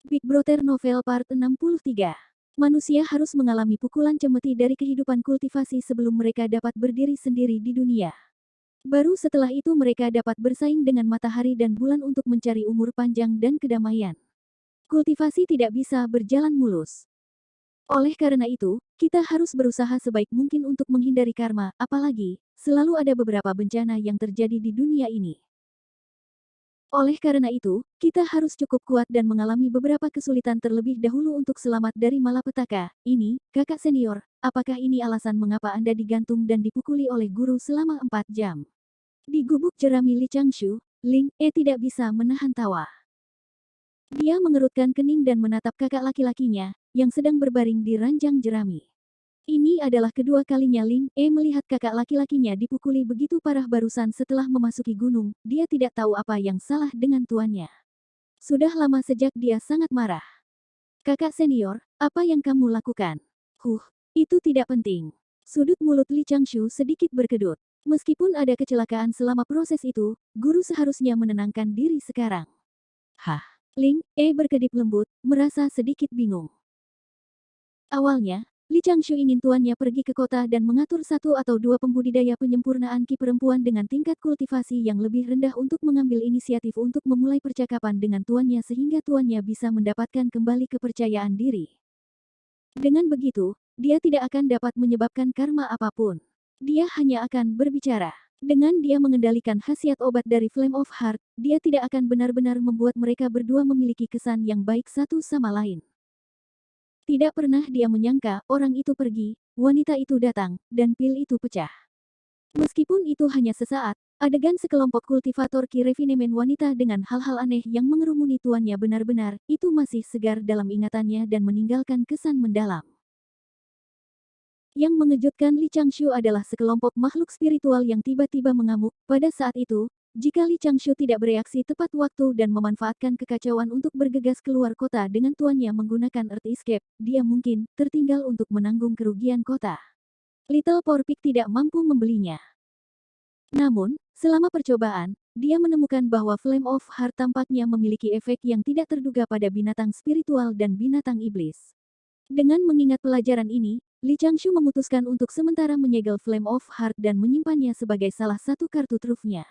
Big Brother Novel Part 63. Manusia harus mengalami pukulan cemeti dari kehidupan kultivasi sebelum mereka dapat berdiri sendiri di dunia. Baru setelah itu mereka dapat bersaing dengan matahari dan bulan untuk mencari umur panjang dan kedamaian. Kultivasi tidak bisa berjalan mulus. Oleh karena itu, kita harus berusaha sebaik mungkin untuk menghindari karma, apalagi, selalu ada beberapa bencana yang terjadi di dunia ini. Oleh karena itu, kita harus cukup kuat dan mengalami beberapa kesulitan terlebih dahulu untuk selamat dari malapetaka. Ini, kakak senior, apakah ini alasan mengapa Anda digantung dan dipukuli oleh guru selama 4 jam? Di gubuk jerami Li Changshu, Ling E tidak bisa menahan tawa. Dia mengerutkan kening dan menatap kakak laki-lakinya, yang sedang berbaring di ranjang jerami. Ini adalah kedua kalinya Ling E melihat kakak laki-lakinya dipukuli begitu parah barusan setelah memasuki gunung. Dia tidak tahu apa yang salah dengan tuannya. Sudah lama sejak dia sangat marah. Kakak senior, apa yang kamu lakukan? Itu tidak penting. Sudut mulut Li Changshu sedikit berkedut. Meskipun ada kecelakaan selama proses itu, guru seharusnya menenangkan diri sekarang. Hah? Ling E berkedip lembut, merasa sedikit bingung. Awalnya, Li Changshu ingin tuannya pergi ke kota dan mengatur 1 atau 2 pembudidaya penyempurnaan ki perempuan dengan tingkat kultivasi yang lebih rendah untuk mengambil inisiatif untuk memulai percakapan dengan tuannya sehingga tuannya bisa mendapatkan kembali kepercayaan diri. Dengan begitu, dia tidak akan dapat menyebabkan karma apapun. Dia hanya akan berbicara. Dengan dia mengendalikan khasiat obat dari Flame of Heart, dia tidak akan benar-benar membuat mereka berdua memiliki kesan yang baik satu sama lain. Tidak pernah dia menyangka orang itu pergi, wanita itu datang, dan pil itu pecah. Meskipun itu hanya sesaat, adegan sekelompok kultivator ki refinemen wanita dengan hal-hal aneh yang mengerumuni tuannya benar-benar, itu masih segar dalam ingatannya dan meninggalkan kesan mendalam. Yang mengejutkan Li Changshu adalah sekelompok makhluk spiritual yang tiba-tiba mengamuk. Pada saat itu, jika Li Changshu tidak bereaksi tepat waktu dan memanfaatkan kekacauan untuk bergegas keluar kota dengan tuannya menggunakan Earth Escape, dia mungkin tertinggal untuk menanggung kerugian kota. Little Porpik tidak mampu membelinya. Namun, selama percobaan, dia menemukan bahwa Flame of Heart tampaknya memiliki efek yang tidak terduga pada binatang spiritual dan binatang iblis. Dengan mengingat pelajaran ini, Li Changshu memutuskan untuk sementara menyegel Flame of Heart dan menyimpannya sebagai salah satu kartu trufnya.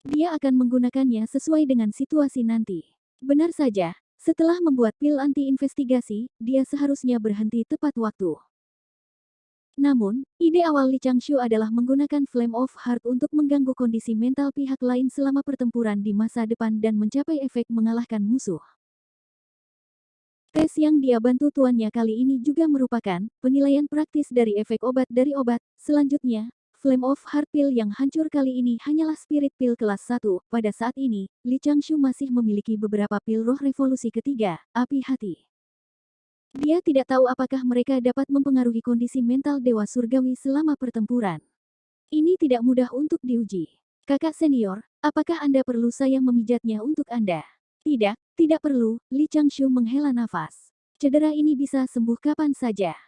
Dia akan menggunakannya sesuai dengan situasi nanti. Benar saja, setelah membuat pil anti-investigasi, dia seharusnya berhenti tepat waktu. Namun, ide awal Li Changshu adalah menggunakan Flame of Heart untuk mengganggu kondisi mental pihak lain selama pertempuran di masa depan dan mencapai efek mengalahkan musuh. Tes yang dia bantu tuannya kali ini juga merupakan penilaian praktis dari efek obat dari obat. Selanjutnya, Flame of Heart Pill yang hancur kali ini hanyalah Spirit Pill kelas 1. Pada saat ini, Li Changshu masih memiliki beberapa pil roh revolusi ketiga, api hati. Dia tidak tahu apakah mereka dapat mempengaruhi kondisi mental Dewa Surgawi selama pertempuran. Ini tidak mudah untuk diuji. Kakak senior, apakah Anda perlu saya memijatnya untuk Anda? Tidak, tidak perlu, Li Changshu menghela nafas. Cedera ini bisa sembuh kapan saja.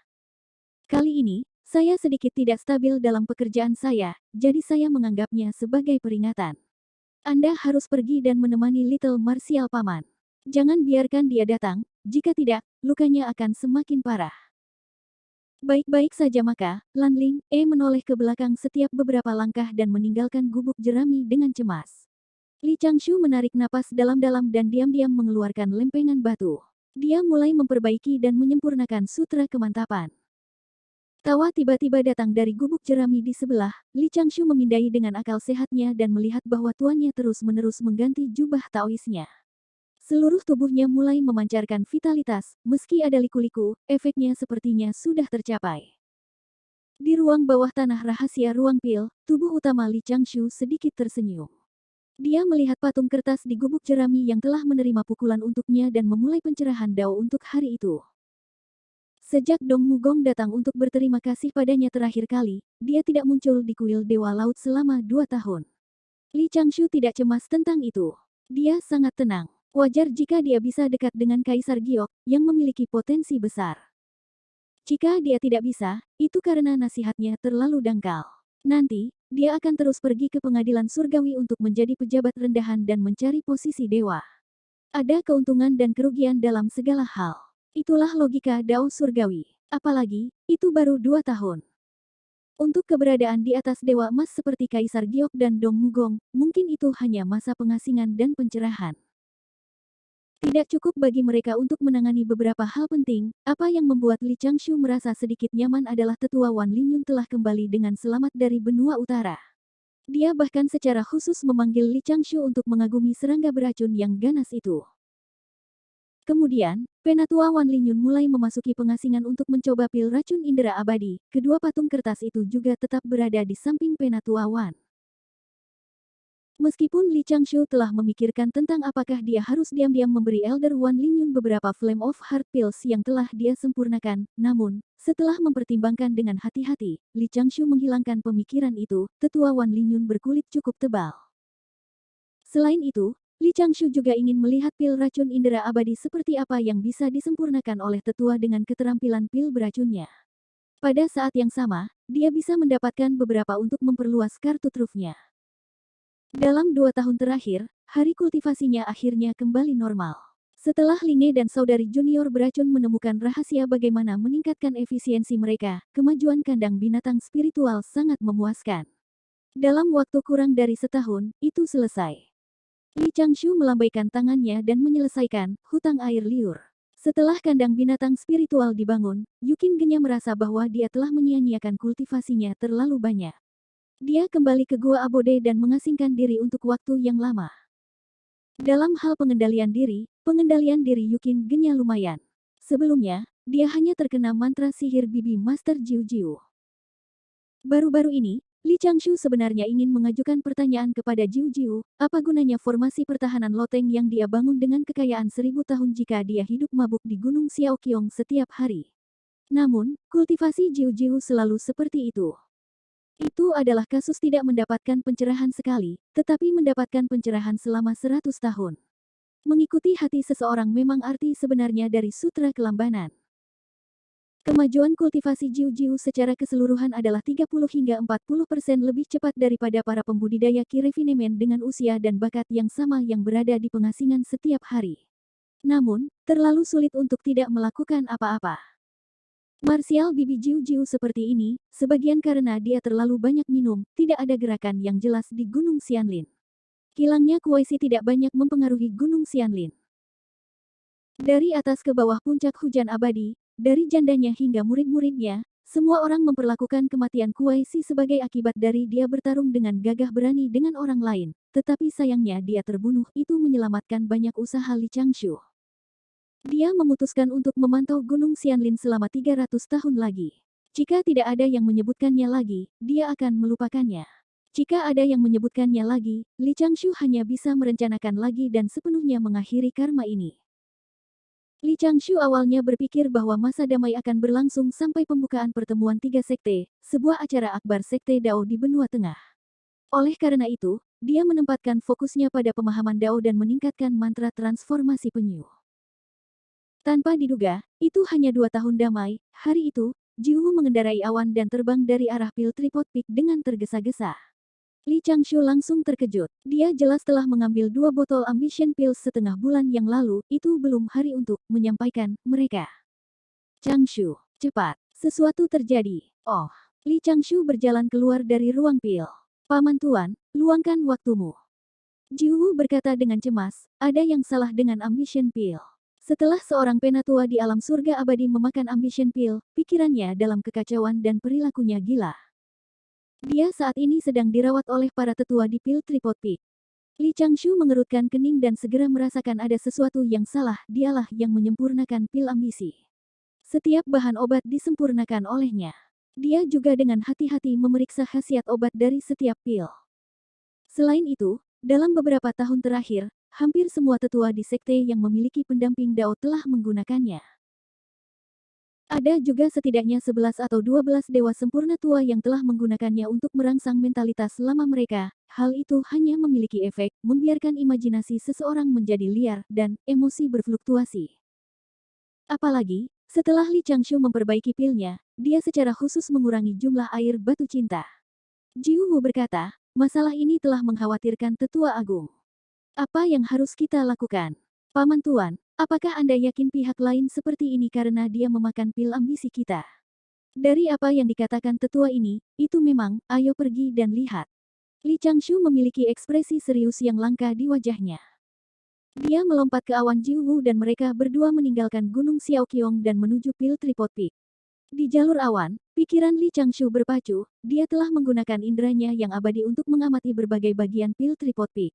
Kali ini, saya sedikit tidak stabil dalam pekerjaan saya, jadi saya menganggapnya sebagai peringatan. Anda harus pergi dan menemani Little Martial Paman. Jangan biarkan dia datang, jika tidak, lukanya akan semakin parah. Baik-baik saja maka, Lan Ling E menoleh ke belakang setiap beberapa langkah dan meninggalkan gubuk jerami dengan cemas. Li Changshu menarik napas dalam-dalam dan diam-diam mengeluarkan lempengan batu. Dia mulai memperbaiki dan menyempurnakan sutra kemantapan. Tawa tiba-tiba datang dari gubuk jerami di sebelah. Li Changshu memindai dengan akal sehatnya dan melihat bahwa tuannya terus-menerus mengganti jubah taoisnya. Seluruh tubuhnya mulai memancarkan vitalitas, meski ada liku-liku, efeknya sepertinya sudah tercapai. Di ruang bawah tanah rahasia ruang pil, tubuh utama Li Changshu sedikit tersenyum. Dia melihat patung kertas di gubuk jerami yang telah menerima pukulan untuknya dan memulai pencerahan Dao untuk hari itu. Sejak Dong Mugong datang untuk berterima kasih padanya terakhir kali, dia tidak muncul di kuil Dewa Laut selama 2 tahun. Li Changshu tidak cemas tentang itu. Dia sangat tenang. Wajar jika dia bisa dekat dengan Kaisar Giok, yang memiliki potensi besar. Jika dia tidak bisa, itu karena nasihatnya terlalu dangkal. Nanti, dia akan terus pergi ke pengadilan surgawi untuk menjadi pejabat rendahan dan mencari posisi dewa. Ada keuntungan dan kerugian dalam segala hal. Itulah logika Dao surgawi. Apalagi, itu baru 2 tahun. Untuk keberadaan di atas Dewa Emas seperti Kaisar Giok dan Dong Mugong, mungkin itu hanya masa pengasingan dan pencerahan. Tidak cukup bagi mereka untuk menangani beberapa hal penting. Apa yang membuat Li Changshu merasa sedikit nyaman adalah tetua Wan Lingyun telah kembali dengan selamat dari benua utara. Dia bahkan secara khusus memanggil Li Changshu untuk mengagumi serangga beracun yang ganas itu. Kemudian, Penatua Wan Lingyun mulai memasuki pengasingan untuk mencoba pil racun indera abadi. Kedua patung kertas itu juga tetap berada di samping Penatua Wan. Meskipun Li Changshu telah memikirkan tentang apakah dia harus diam-diam memberi Elder Wan Lingyun beberapa Flame of Heart Pills yang telah dia sempurnakan, namun, setelah mempertimbangkan dengan hati-hati, Li Changshu menghilangkan pemikiran itu. Tetua Wan Lingyun berkulit cukup tebal. Selain itu, Li Changshu juga ingin melihat pil racun indera abadi seperti apa yang bisa disempurnakan oleh tetua dengan keterampilan pil beracunnya. Pada saat yang sama, dia bisa mendapatkan beberapa untuk memperluas kartu trufnya. Dalam 2 tahun terakhir, hari kultivasinya akhirnya kembali normal. Setelah Linge dan saudari junior beracun menemukan rahasia bagaimana meningkatkan efisiensi mereka, kemajuan kandang binatang spiritual sangat memuaskan. Dalam waktu kurang dari setahun, itu selesai. Li Changshu melambaikan tangannya dan menyelesaikan hutang air liur. Setelah kandang binatang spiritual dibangun, Yukin Genya merasa bahwa dia telah menyia-nyiakan kultivasinya terlalu banyak. Dia kembali ke Gua Abode dan mengasingkan diri untuk waktu yang lama. Dalam hal pengendalian diri Yukin Genya lumayan. Sebelumnya, dia hanya terkena mantra sihir bibi Master Jiu Jiu. Baru-baru ini, Li Changshu sebenarnya ingin mengajukan pertanyaan kepada Jiu Jiu, apa gunanya formasi pertahanan loteng yang dia bangun dengan kekayaan 1000 tahun jika dia hidup mabuk di Gunung Xiaoqiong setiap hari. Namun, kultivasi Jiu Jiu selalu seperti itu. Itu adalah kasus tidak mendapatkan pencerahan sekali, tetapi mendapatkan pencerahan selama 100 tahun. Mengikuti hati seseorang memang arti sebenarnya dari Sutra Kelambanan. Kemajuan kultivasi Jiu Jiu secara keseluruhan adalah 30 hingga 40% lebih cepat daripada para pembudidaya Ki Refinement dengan usia dan bakat yang sama yang berada di pengasingan setiap hari. Namun, terlalu sulit untuk tidak melakukan apa-apa. Martial bibi Jiu Jiu seperti ini, sebagian karena dia terlalu banyak minum, tidak ada gerakan yang jelas di Gunung Xianlin. Kilangnya kuaisi tidak banyak mempengaruhi Gunung Xianlin. Dari atas ke bawah puncak hujan abadi, dari jandanya hingga murid-muridnya, semua orang memperlakukan kematian kuaisi sebagai akibat dari dia bertarung dengan gagah berani dengan orang lain, tetapi sayangnya dia terbunuh, itu menyelamatkan banyak usaha Li Changshu. Dia memutuskan untuk memantau Gunung Xianlin selama 300 tahun lagi. Jika tidak ada yang menyebutkannya lagi, dia akan melupakannya. Jika ada yang menyebutkannya lagi, Li Changshu hanya bisa merencanakan lagi dan sepenuhnya mengakhiri karma ini. Li Changshu awalnya berpikir bahwa masa damai akan berlangsung sampai pembukaan pertemuan 3 sekte, sebuah acara akbar sekte Dao di benua tengah. Oleh karena itu, dia menempatkan fokusnya pada pemahaman Dao dan meningkatkan mantra transformasi penyu. Tanpa diduga, itu hanya 2 tahun damai. Hari itu, Jiu mengendarai awan dan terbang dari arah pil Tripod Peak dengan tergesa-gesa. Li Changshu langsung terkejut. Dia jelas telah mengambil 2 botol Ambition Pills setengah bulan yang lalu, itu belum hari untuk menyampaikan mereka. Changshu, cepat, sesuatu terjadi. Oh, Li Changshu berjalan keluar dari ruang pil. Paman Tuan, luangkan waktumu. Jiu berkata dengan cemas, ada yang salah dengan Ambition Pill. Setelah seorang penatua di alam surga abadi memakan Ambition Pill, pikirannya dalam kekacauan dan perilakunya gila. Dia saat ini sedang dirawat oleh para tetua di pil Tripod Peak. Li Changshu mengerutkan kening dan segera merasakan ada sesuatu yang salah, dialah yang menyempurnakan pil ambisi. Setiap bahan obat disempurnakan olehnya. Dia juga dengan hati-hati memeriksa khasiat obat dari setiap pil. Selain itu, dalam beberapa tahun terakhir, hampir semua tetua di sekte yang memiliki pendamping Dao telah menggunakannya. Ada juga setidaknya 11 atau 12 dewa sempurna tua yang telah menggunakannya untuk merangsang mentalitas lama mereka. Hal itu hanya memiliki efek, membiarkan imajinasi seseorang menjadi liar, dan emosi berfluktuasi. Apalagi, setelah Li Changshu memperbaiki pilnya, dia secara khusus mengurangi jumlah air batu cinta. Jiu Wu berkata, masalah ini telah mengkhawatirkan tetua agung. Apa yang harus kita lakukan? Paman Tuan, apakah Anda yakin pihak lain seperti ini karena dia memakan pil ambisi kita? Dari apa yang dikatakan tetua ini, itu memang, ayo pergi dan lihat. Li Changshu memiliki ekspresi serius yang langka di wajahnya. Dia melompat ke awan Jiwu dan mereka berdua meninggalkan Gunung Xiaoqiong dan menuju pil Tripod Peak. Di jalur awan, pikiran Li Changshu berpacu, dia telah menggunakan indranya yang abadi untuk mengamati berbagai bagian pil Tripod Peak.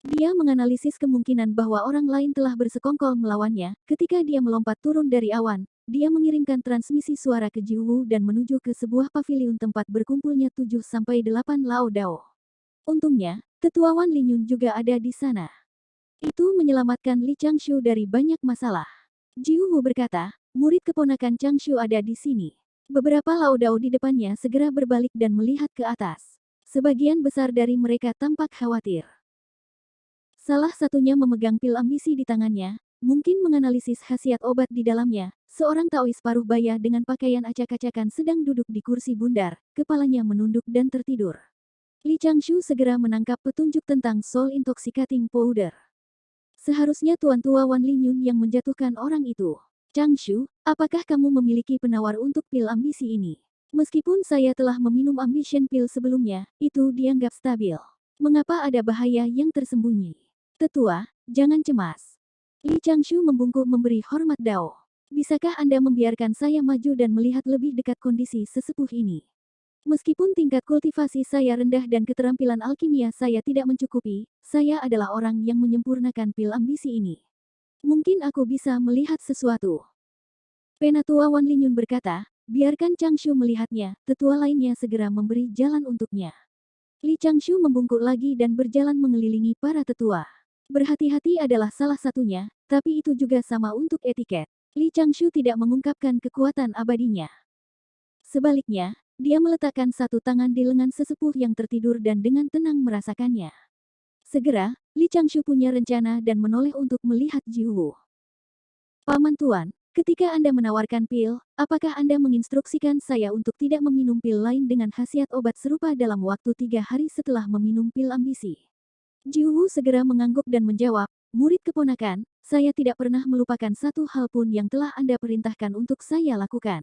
Dia menganalisis kemungkinan bahwa orang lain telah bersekongkol melawannya. Ketika dia melompat turun dari awan, dia mengirimkan transmisi suara ke Jiwu dan menuju ke sebuah paviliun tempat berkumpulnya 7-8 Lao Dao. Untungnya, Tetua Wan Lingyun juga ada di sana. Itu menyelamatkan Li Changshu dari banyak masalah. Jiwu berkata, murid keponakan Changshu ada di sini. Beberapa Lao Dao di depannya segera berbalik dan melihat ke atas. Sebagian besar dari mereka tampak khawatir. Salah satunya memegang pil ambisi di tangannya, mungkin menganalisis khasiat obat di dalamnya. Seorang Taois paruh baya dengan pakaian acak-acakan sedang duduk di kursi bundar, kepalanya menunduk dan tertidur. Li Changshu segera menangkap petunjuk tentang Soul Intoxicating Powder. Seharusnya Tuan Tua Wan Lingyun yang menjatuhkan orang itu. Changshu, apakah kamu memiliki penawar untuk pil ambisi ini? Meskipun saya telah meminum ambition pill sebelumnya, itu dianggap stabil. Mengapa ada bahaya yang tersembunyi? Tetua, jangan cemas. Li Changshu membungkuk memberi hormat Dao. Bisakah Anda membiarkan saya maju dan melihat lebih dekat kondisi sesepuh ini? Meskipun tingkat kultivasi saya rendah dan keterampilan alkimia saya tidak mencukupi, saya adalah orang yang menyempurnakan pil ambisi ini. Mungkin aku bisa melihat sesuatu. Penatua Wan Lingyun berkata, biarkan Changshu melihatnya, tetua lainnya segera memberi jalan untuknya. Li Changshu membungkuk lagi dan berjalan mengelilingi para tetua. Berhati-hati adalah salah satunya, tapi itu juga sama untuk etiket. Li Changshu tidak mengungkapkan kekuatan abadinya. Sebaliknya, dia meletakkan satu tangan di lengan sesepuh yang tertidur dan dengan tenang merasakannya. Segera, Li Changshu punya rencana dan menoleh untuk melihat Jiwu. Paman Tuan, ketika Anda menawarkan pil, apakah Anda menginstruksikan saya untuk tidak meminum pil lain dengan khasiat obat serupa dalam waktu 3 hari setelah meminum pil ambisi? Jiwu segera mengangguk dan menjawab, murid keponakan, saya tidak pernah melupakan satu hal pun yang telah Anda perintahkan untuk saya lakukan.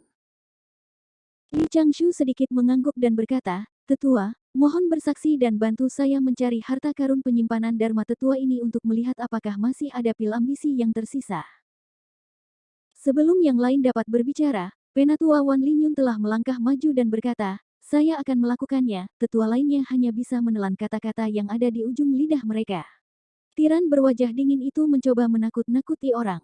Li Changshu sedikit mengangguk dan berkata, Tetua, mohon bersaksi dan bantu saya mencari harta karun penyimpanan Dharma Tetua ini untuk melihat apakah masih ada pil ambisi yang tersisa. Sebelum yang lain dapat berbicara, Penatua Wan Lingyun telah melangkah maju dan berkata, saya akan melakukannya. Tetua lainnya hanya bisa menelan kata-kata yang ada di ujung lidah mereka. Tiran berwajah dingin itu mencoba menakut-nakuti orang.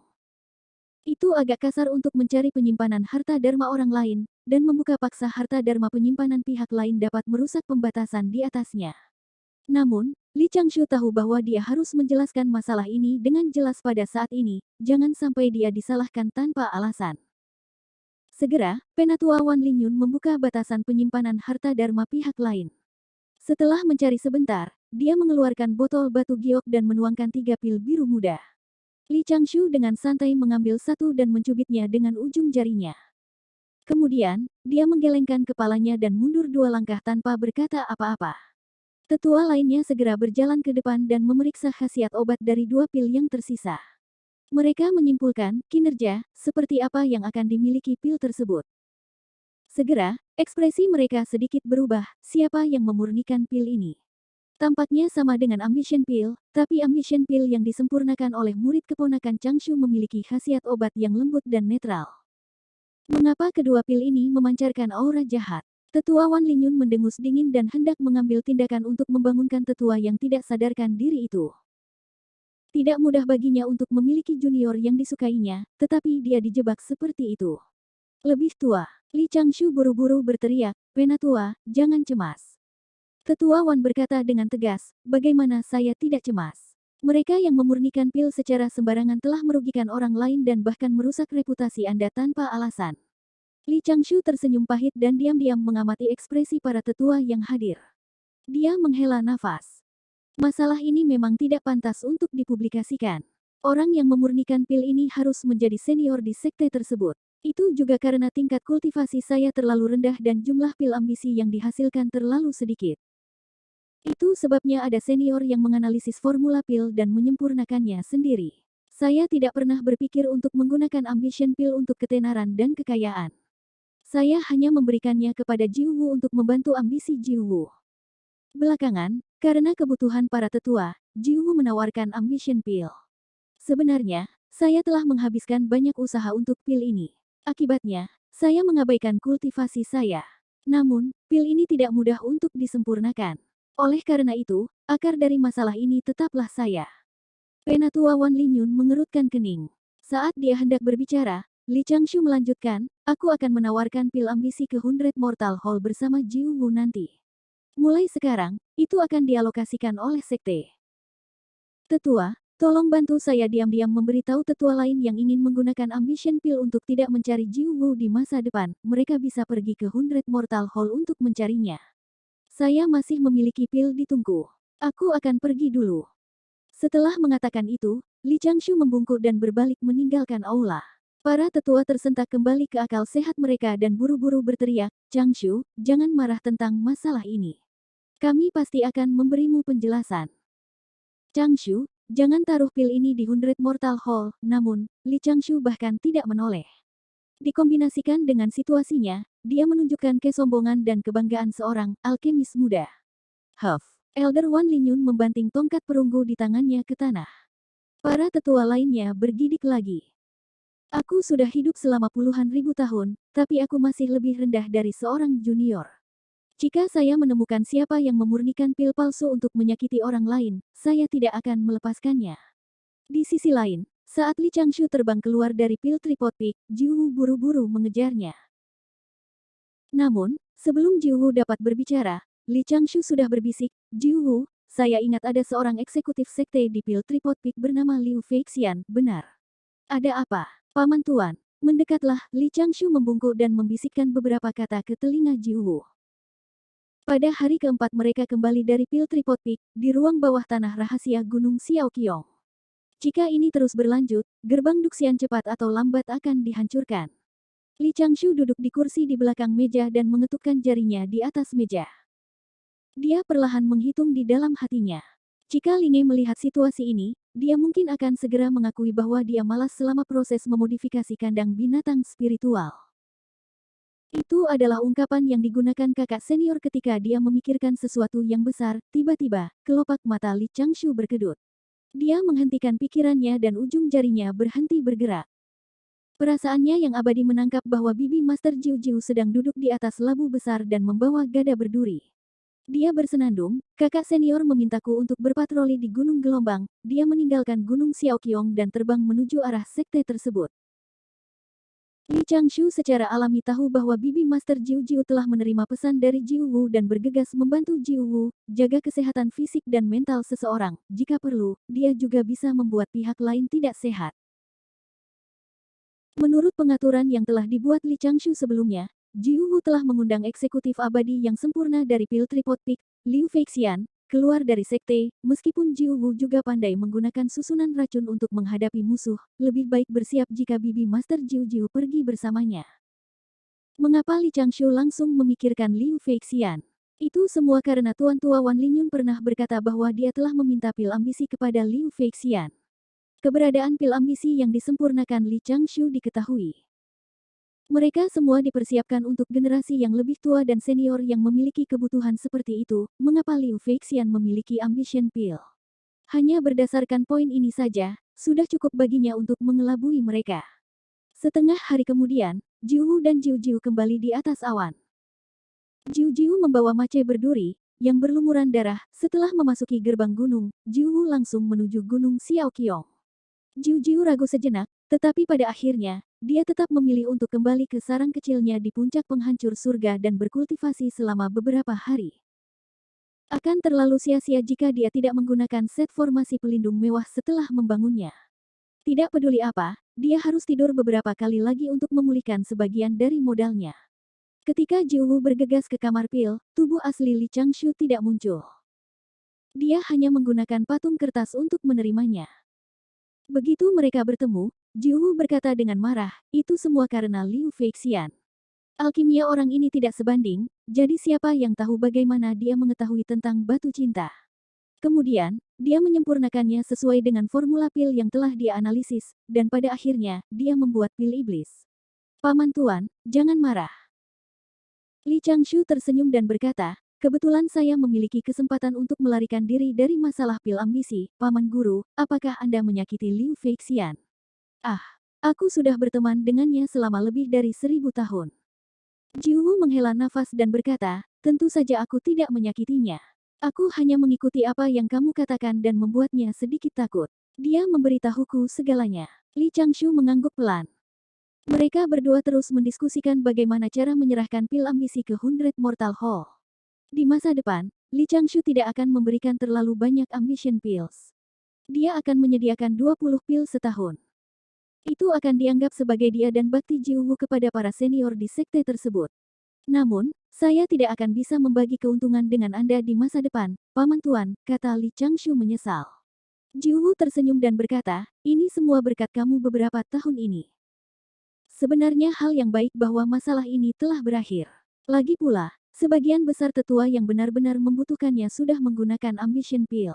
Itu agak kasar untuk mencari penyimpanan harta dharma orang lain, dan membuka paksa harta dharma penyimpanan pihak lain dapat merusak pembatasan di atasnya. Namun, Li Changshu tahu bahwa dia harus menjelaskan masalah ini dengan jelas pada saat ini, jangan sampai dia disalahkan tanpa alasan. Segera, Penatua Wan Lingyun membuka batasan penyimpanan harta dharma pihak lain. Setelah mencari sebentar, dia mengeluarkan botol batu giok dan menuangkan 3 pil biru muda. Li Changshu dengan santai mengambil satu dan mencubitnya dengan ujung jarinya. Kemudian, dia menggelengkan kepalanya dan mundur 2 langkah tanpa berkata apa-apa. Tetua lainnya segera berjalan ke depan dan memeriksa khasiat obat dari 2 pil yang tersisa. Mereka menyimpulkan, kinerja, seperti apa yang akan dimiliki pil tersebut. Segera, ekspresi mereka sedikit berubah, siapa yang memurnikan pil ini. Tampaknya sama dengan ambition pill, tapi ambition pill yang disempurnakan oleh murid keponakan Changshu memiliki khasiat obat yang lembut dan netral. Mengapa kedua pil ini memancarkan aura jahat? Tetua Wan Lingyun mendengus dingin dan hendak mengambil tindakan untuk membangunkan tetua yang tidak sadarkan diri itu. Tidak mudah baginya untuk memiliki junior yang disukainya, tetapi dia dijebak seperti itu. Lebih tua, Li Changshu buru-buru berteriak, Penatua, jangan cemas. Tetua Wan berkata dengan tegas, bagaimana saya tidak cemas? Mereka yang memurnikan pil secara sembarangan telah merugikan orang lain dan bahkan merusak reputasi Anda tanpa alasan. Li Changshu tersenyum pahit dan diam-diam mengamati ekspresi para tetua yang hadir. Dia menghela nafas. Masalah ini memang tidak pantas untuk dipublikasikan. Orang yang memurnikan pil ini harus menjadi senior di sekte tersebut. Itu juga karena tingkat kultivasi saya terlalu rendah dan jumlah pil ambisi yang dihasilkan terlalu sedikit. Itu sebabnya ada senior yang menganalisis formula pil dan menyempurnakannya sendiri. Saya tidak pernah berpikir untuk menggunakan ambition pil untuk ketenaran dan kekayaan. Saya hanya memberikannya kepada Jiwoo untuk membantu ambisi Jiwoo. Belakangan, karena kebutuhan para tetua, Jiwoo menawarkan ambition pil. Sebenarnya, saya telah menghabiskan banyak usaha untuk pil ini. Akibatnya, saya mengabaikan kultivasi saya. Namun, pil ini tidak mudah untuk disempurnakan. Oleh karena itu, akar dari masalah ini tetaplah saya. Penatua Wan Lingyun mengerutkan kening. Saat dia hendak berbicara, Li Changshu melanjutkan, aku akan menawarkan pil ambisi ke 100 Mortal Hall bersama Jiwoo nanti. Mulai sekarang, itu akan dialokasikan oleh sekte. Tetua, tolong bantu saya diam-diam memberitahu tetua lain yang ingin menggunakan ambition pil untuk tidak mencari Jiwoo di masa depan. Mereka bisa pergi ke 100 Mortal Hall untuk mencarinya. Saya masih memiliki pil di tungku. Aku akan pergi dulu. Setelah mengatakan itu, Li Changshu membungkuk dan berbalik meninggalkan aula. Para tetua tersentak kembali ke akal sehat mereka dan buru-buru berteriak, Changshu, jangan marah tentang masalah ini. Kami pasti akan memberimu penjelasan. Changshu, jangan taruh pil ini di 100 Mortal Hall. Namun, Li Changshu bahkan tidak menoleh. Dikombinasikan dengan situasinya, dia menunjukkan kesombongan dan kebanggaan seorang alkemis muda. Huff. Elder Wan Lingyun membanting tongkat perunggu di tangannya ke tanah. Para tetua lainnya bergidik lagi. Aku sudah hidup selama puluhan ribu tahun, tapi aku masih lebih rendah dari seorang junior. Jika saya menemukan siapa yang memurnikan pil palsu untuk menyakiti orang lain, saya tidak akan melepaskannya. Di sisi lain, saat Li Changshu terbang keluar dari pil Tripod Peak, Jiwoo buru-buru mengejarnya. Namun, sebelum Jiwoo dapat berbicara, Li Changshu sudah berbisik, Jiwoo, saya ingat ada seorang eksekutif sekte di pil Tripod Peak bernama Liu Feixian, benar. Ada apa? Paman Tuan, mendekatlah, Li Changshu membungkuk dan membisikkan beberapa kata ke telinga Jiwoo. Pada hari keempat mereka kembali dari pil Tripod Peak, di ruang bawah tanah rahasia Gunung Xiaoqiong. Jika ini terus berlanjut, gerbang Duxian cepat atau lambat akan dihancurkan. Li Changshu duduk di kursi di belakang meja dan mengetukkan jarinya di atas meja. Dia perlahan menghitung di dalam hatinya. Jika Linge melihat situasi ini, dia mungkin akan segera mengakui bahwa dia malas selama proses memodifikasi kandang binatang spiritual. Itu adalah ungkapan yang digunakan kakak senior ketika dia memikirkan sesuatu yang besar. Tiba-tiba, kelopak mata Li Changshu berkedut. Dia menghentikan pikirannya dan ujung jarinya berhenti bergerak. Perasaannya yang abadi menangkap bahwa bibi Master Jiu Jiu sedang duduk di atas labu besar dan membawa gada berduri. Dia bersenandung, kakak senior memintaku untuk berpatroli di Gunung Gelombang. Dia meninggalkan Gunung Xiaoqiong dan terbang menuju arah sekte tersebut. Li Changshu secara alami tahu bahwa bibi Master Jiu Jiu telah menerima pesan dari Jiwoo dan bergegas membantu Jiwoo, jaga kesehatan fisik dan mental seseorang. Jika perlu, dia juga bisa membuat pihak lain tidak sehat. Menurut pengaturan yang telah dibuat Li Changshu sebelumnya, Jiwoo telah mengundang eksekutif abadi yang sempurna dari pil Tripod Peak, Liu Feixian, keluar dari sekte. Meskipun Jiwoo juga pandai menggunakan susunan racun untuk menghadapi musuh, lebih baik bersiap jika bibi Master Jiu Jiu pergi bersamanya. Mengapa Li Changshu langsung memikirkan Liu Feixian? Itu semua karena Tuan Tua Wan Lingyun pernah berkata bahwa dia telah meminta pil ambisi kepada Liu Feixian. Keberadaan pil ambisi yang disempurnakan Li Changshu diketahui. Mereka semua dipersiapkan untuk generasi yang lebih tua dan senior yang memiliki kebutuhan seperti itu. Mengapa Liu Feixian memiliki ambition pil? Hanya berdasarkan poin ini saja, sudah cukup baginya untuk mengelabui mereka. Setengah hari kemudian, Jiwoo dan Jiu Jiu kembali di atas awan. Jiu Jiu membawa mace berduri, yang berlumuran darah. Setelah memasuki gerbang gunung, Jiwoo langsung menuju Gunung Xiaoqiong. Jiu Jiu ragu sejenak, tetapi pada akhirnya, dia tetap memilih untuk kembali ke sarang kecilnya di puncak penghancur surga dan berkultivasi selama beberapa hari. Akan terlalu sia-sia jika dia tidak menggunakan set formasi pelindung mewah setelah membangunnya. Tidak peduli apa, dia harus tidur beberapa kali lagi untuk memulihkan sebagian dari modalnya. Ketika Jiwoo bergegas ke kamar pil, tubuh asli Li Changshu tidak muncul. Dia hanya menggunakan patung kertas untuk menerimanya. Begitu mereka bertemu, Jiwoo berkata dengan marah, itu semua karena Liu Feixian. Alkimia orang ini tidak sebanding, jadi siapa yang tahu bagaimana dia mengetahui tentang batu cinta. Kemudian, dia menyempurnakannya sesuai dengan formula pil yang telah dia analisis, dan pada akhirnya, dia membuat pil iblis. Paman Tuan, jangan marah. Li Changshu tersenyum dan berkata, kebetulan saya memiliki kesempatan untuk melarikan diri dari masalah pil ambisi, Paman Guru, apakah Anda menyakiti Liu Feixian? Ah, aku sudah berteman dengannya selama lebih dari 1000 tahun. Jiwu menghela nafas dan berkata, tentu saja aku tidak menyakitinya. Aku hanya mengikuti apa yang kamu katakan dan membuatnya sedikit takut. Dia memberitahuku segalanya. Li Changshu mengangguk pelan. Mereka berdua terus mendiskusikan bagaimana cara menyerahkan pil ambisi ke Hundred Mortal Hall. Di masa depan, Li Changshu tidak akan memberikan terlalu banyak ambition pills. Dia akan menyediakan 20 pil setahun. Itu akan dianggap sebagai dia dan bakti Jiwu kepada para senior di sekte tersebut. Namun, saya tidak akan bisa membagi keuntungan dengan Anda di masa depan, Paman Tuan, kata Li Changshu menyesal. Jiwu tersenyum dan berkata, ini semua berkat kamu beberapa tahun ini. Sebenarnya hal yang baik bahwa masalah ini telah berakhir. Lagi pula, sebagian besar tetua yang benar-benar membutuhkannya sudah menggunakan ambition pill.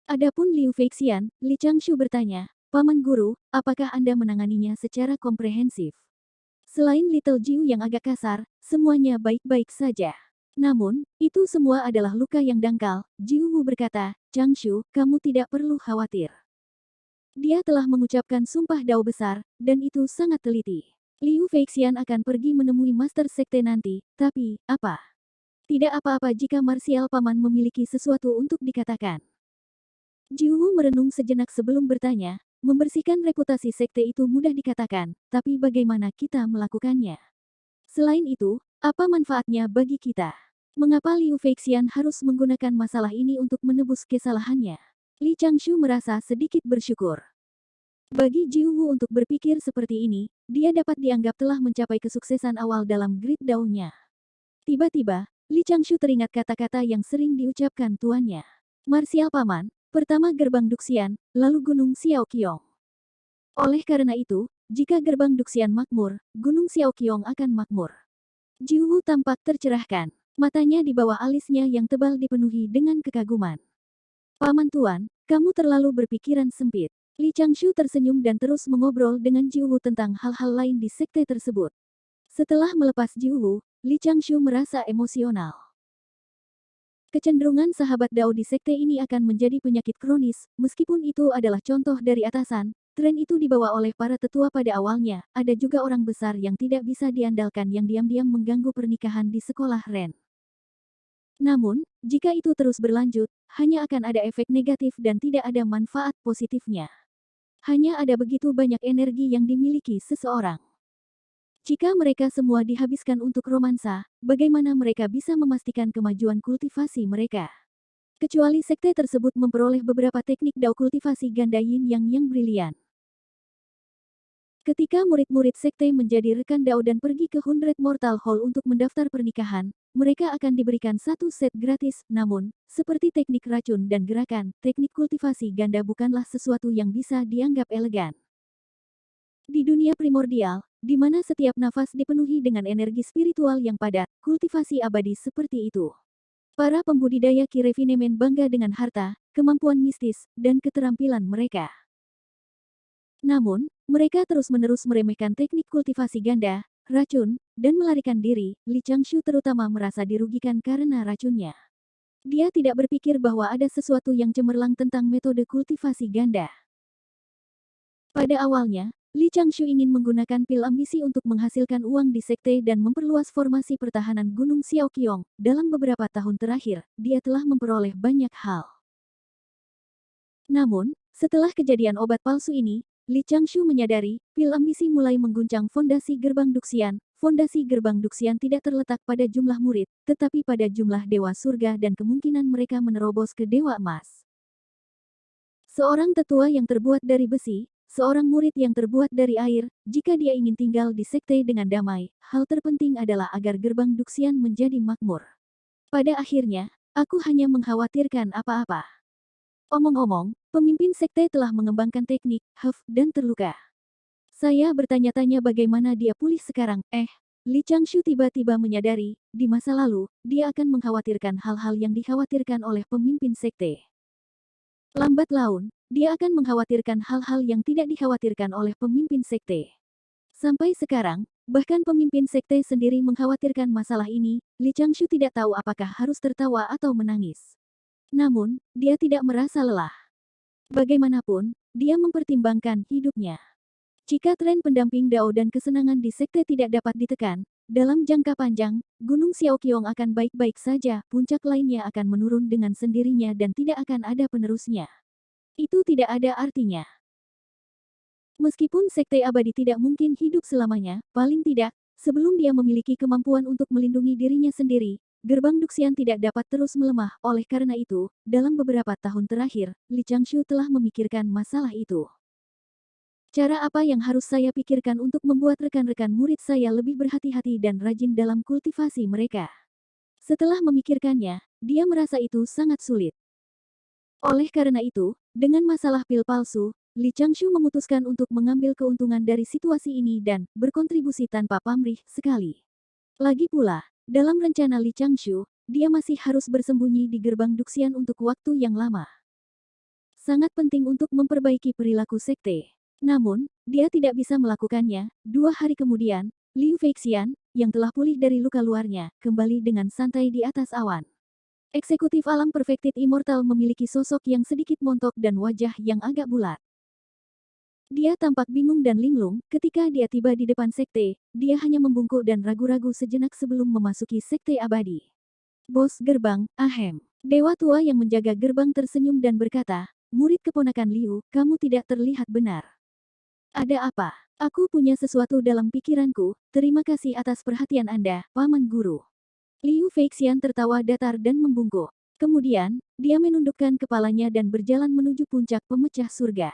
Adapun Liu Feixian, Li Changshu bertanya, Paman Guru, apakah Anda menanganinya secara komprehensif? Selain Little Jiu yang agak kasar, semuanya baik-baik saja. Namun, itu semua adalah luka yang dangkal, Jiu Wu berkata, Changshu, kamu tidak perlu khawatir. Dia telah mengucapkan sumpah dao besar, dan itu sangat teliti. Liu Feixian akan pergi menemui Master Sekte nanti, tapi, apa? Tidak apa-apa jika Marsial Paman memiliki sesuatu untuk dikatakan. Jiu Wu merenung sejenak sebelum bertanya, membersihkan reputasi sekte itu mudah dikatakan, tapi bagaimana kita melakukannya? Selain itu, apa manfaatnya bagi kita? Mengapa Liu Feixian harus menggunakan masalah ini untuk menebus kesalahannya? Li Changshu merasa sedikit bersyukur. Bagi Jiu Wu untuk berpikir seperti ini, dia dapat dianggap telah mencapai kesuksesan awal dalam Grid Dao-nya. Tiba-tiba, Li Changshu teringat kata-kata yang sering diucapkan tuannya. Marsial Paman, pertama gerbang Duxian, lalu Gunung Xiaoqiong. Oleh karena itu, jika gerbang Duxian makmur, Gunung Xiaoqiong akan makmur. Jiu Wu tampak tercerahkan. Matanya di bawah alisnya yang tebal dipenuhi dengan kekaguman. Paman Tuan, kamu terlalu berpikiran sempit. Li Changshu tersenyum dan terus mengobrol dengan Jiu Wu tentang hal-hal lain di sekte tersebut. Setelah melepas Jiu Wu, Li Changshu merasa emosional. Kecenderungan sahabat Dao di sekte ini akan menjadi penyakit kronis, meskipun itu adalah contoh dari atasan, tren itu dibawa oleh para tetua pada awalnya, ada juga orang besar yang tidak bisa diandalkan yang diam-diam mengganggu pernikahan di sekolah Ren. Namun, jika itu terus berlanjut, hanya akan ada efek negatif dan tidak ada manfaat positifnya. Hanya ada begitu banyak energi yang dimiliki seseorang. Jika mereka semua dihabiskan untuk romansa, bagaimana mereka bisa memastikan kemajuan kultivasi mereka? Kecuali sekte tersebut memperoleh beberapa teknik dao kultivasi ganda yin yang brilian. Ketika murid-murid sekte menjadi rekan dao dan pergi ke Hundred Mortal Hall untuk mendaftar pernikahan, mereka akan diberikan satu set gratis, namun, seperti teknik racun dan gerakan, teknik kultivasi ganda bukanlah sesuatu yang bisa dianggap elegan. Di dunia primordial, di mana setiap nafas dipenuhi dengan energi spiritual yang padat, kultivasi abadi seperti itu. Para pembudidaya Kirefinemen bangga dengan harta, kemampuan mistis, dan keterampilan mereka. Namun, mereka terus-menerus meremehkan teknik kultivasi ganda, racun, dan melarikan diri. Li Changshu terutama merasa dirugikan karena racunnya. Dia tidak berpikir bahwa ada sesuatu yang cemerlang tentang metode kultivasi ganda. Pada awalnya, Li Changshu ingin menggunakan pil ambisi untuk menghasilkan uang di sekte dan memperluas formasi pertahanan Gunung Xiaoqiong. Dalam beberapa tahun terakhir, dia telah memperoleh banyak hal. Namun, setelah kejadian obat palsu ini, Li Changshu menyadari, pil ambisi mulai mengguncang fondasi gerbang Duxian. Fondasi gerbang Duxian tidak terletak pada jumlah murid, tetapi pada jumlah dewa surga dan kemungkinan mereka menerobos ke dewa emas. Seorang tetua yang terbuat dari besi, seorang murid yang terbuat dari air, jika dia ingin tinggal di sekte dengan damai, hal terpenting adalah agar gerbang Duxian menjadi makmur. Pada akhirnya, aku hanya mengkhawatirkan apa-apa. Omong-omong, pemimpin sekte telah mengembangkan teknik, dan terluka. Saya bertanya-tanya bagaimana dia pulih sekarang, Li Changshu tiba-tiba menyadari, di masa lalu, dia akan mengkhawatirkan hal-hal yang dikhawatirkan oleh pemimpin sekte. Lambat laun, dia akan mengkhawatirkan hal-hal yang tidak dikhawatirkan oleh pemimpin sekte. Sampai sekarang, bahkan pemimpin sekte sendiri mengkhawatirkan masalah ini, Li Changshu tidak tahu apakah harus tertawa atau menangis. Namun, dia tidak merasa lelah. Bagaimanapun, dia mempertimbangkan hidupnya. Jika tren pendamping Dao dan kesenangan di sekte tidak dapat ditekan, dalam jangka panjang, Gunung Xiaoqiong akan baik-baik saja, puncak lainnya akan menurun dengan sendirinya dan tidak akan ada penerusnya. Itu tidak ada artinya. Meskipun sekte abadi tidak mungkin hidup selamanya, paling tidak, sebelum dia memiliki kemampuan untuk melindungi dirinya sendiri, gerbang Duxian tidak dapat terus melemah. Oleh karena itu, dalam beberapa tahun terakhir, Li Changshu telah memikirkan masalah itu. Cara apa yang harus saya pikirkan untuk membuat rekan-rekan murid saya lebih berhati-hati dan rajin dalam kultivasi mereka? Setelah memikirkannya, dia merasa itu sangat sulit. Oleh karena itu, dengan masalah pil palsu, Li Changshu memutuskan untuk mengambil keuntungan dari situasi ini dan berkontribusi tanpa pamrih sekali. Lagi pula, dalam rencana Li Changshu, dia masih harus bersembunyi di gerbang Duxian untuk waktu yang lama. Sangat penting untuk memperbaiki perilaku sekte. Namun, dia tidak bisa melakukannya. 2 hari kemudian, Liu Feixian, yang telah pulih dari luka luarnya, kembali dengan santai di atas awan. Eksekutif alam Perfected Immortal memiliki sosok yang sedikit montok dan wajah yang agak bulat. Dia tampak bingung dan linglung ketika dia tiba di depan sekte. Dia hanya membungkuk dan ragu-ragu sejenak sebelum memasuki sekte abadi. Bos gerbang, Ahem. Dewa tua yang menjaga gerbang tersenyum dan berkata, "Murid keponakan Liu, kamu tidak terlihat benar." "Ada apa? Aku punya sesuatu dalam pikiranku, terima kasih atas perhatian Anda, Paman Guru." Liu Feixian tertawa datar dan membungkuk. Kemudian, dia menundukkan kepalanya dan berjalan menuju puncak pemecah surga.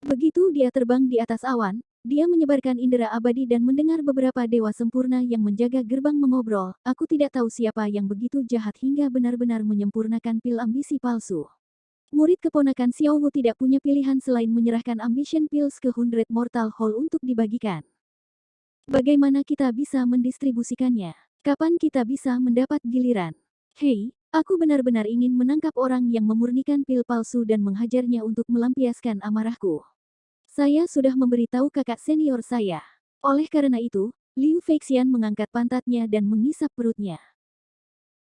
Begitu dia terbang di atas awan, dia menyebarkan indera abadi dan mendengar beberapa dewa sempurna yang menjaga gerbang mengobrol. "Aku tidak tahu siapa yang begitu jahat hingga benar-benar menyempurnakan pil ambisi palsu. Murid keponakan Xiao Wu tidak punya pilihan selain menyerahkan Ambition Pills ke 100 Mortal Hall untuk dibagikan. Bagaimana kita bisa mendistribusikannya? Kapan kita bisa mendapat giliran? Hei, aku benar-benar ingin menangkap orang yang memurnikan pil palsu dan menghajarnya untuk melampiaskan amarahku. Saya sudah memberitahu kakak senior saya." Oleh karena itu, Liu Feixian mengangkat pantatnya dan mengisap perutnya.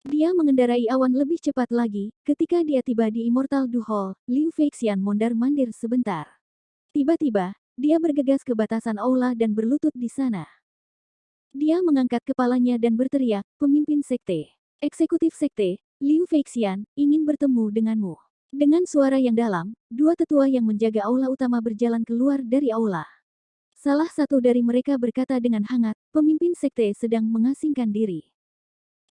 Dia mengendarai awan lebih cepat lagi. Ketika dia tiba di Immortal Du Hall, Liu Feixian mondar-mandir sebentar. Tiba-tiba, dia bergegas ke batasan aula dan berlutut di sana. Dia mengangkat kepalanya dan berteriak, "Pemimpin sekte, eksekutif sekte, Liu Feixian, ingin bertemu denganmu." Dengan suara yang dalam, 2 tetua yang menjaga aula utama berjalan keluar dari aula. Salah satu dari mereka berkata dengan hangat, "Pemimpin sekte sedang mengasingkan diri."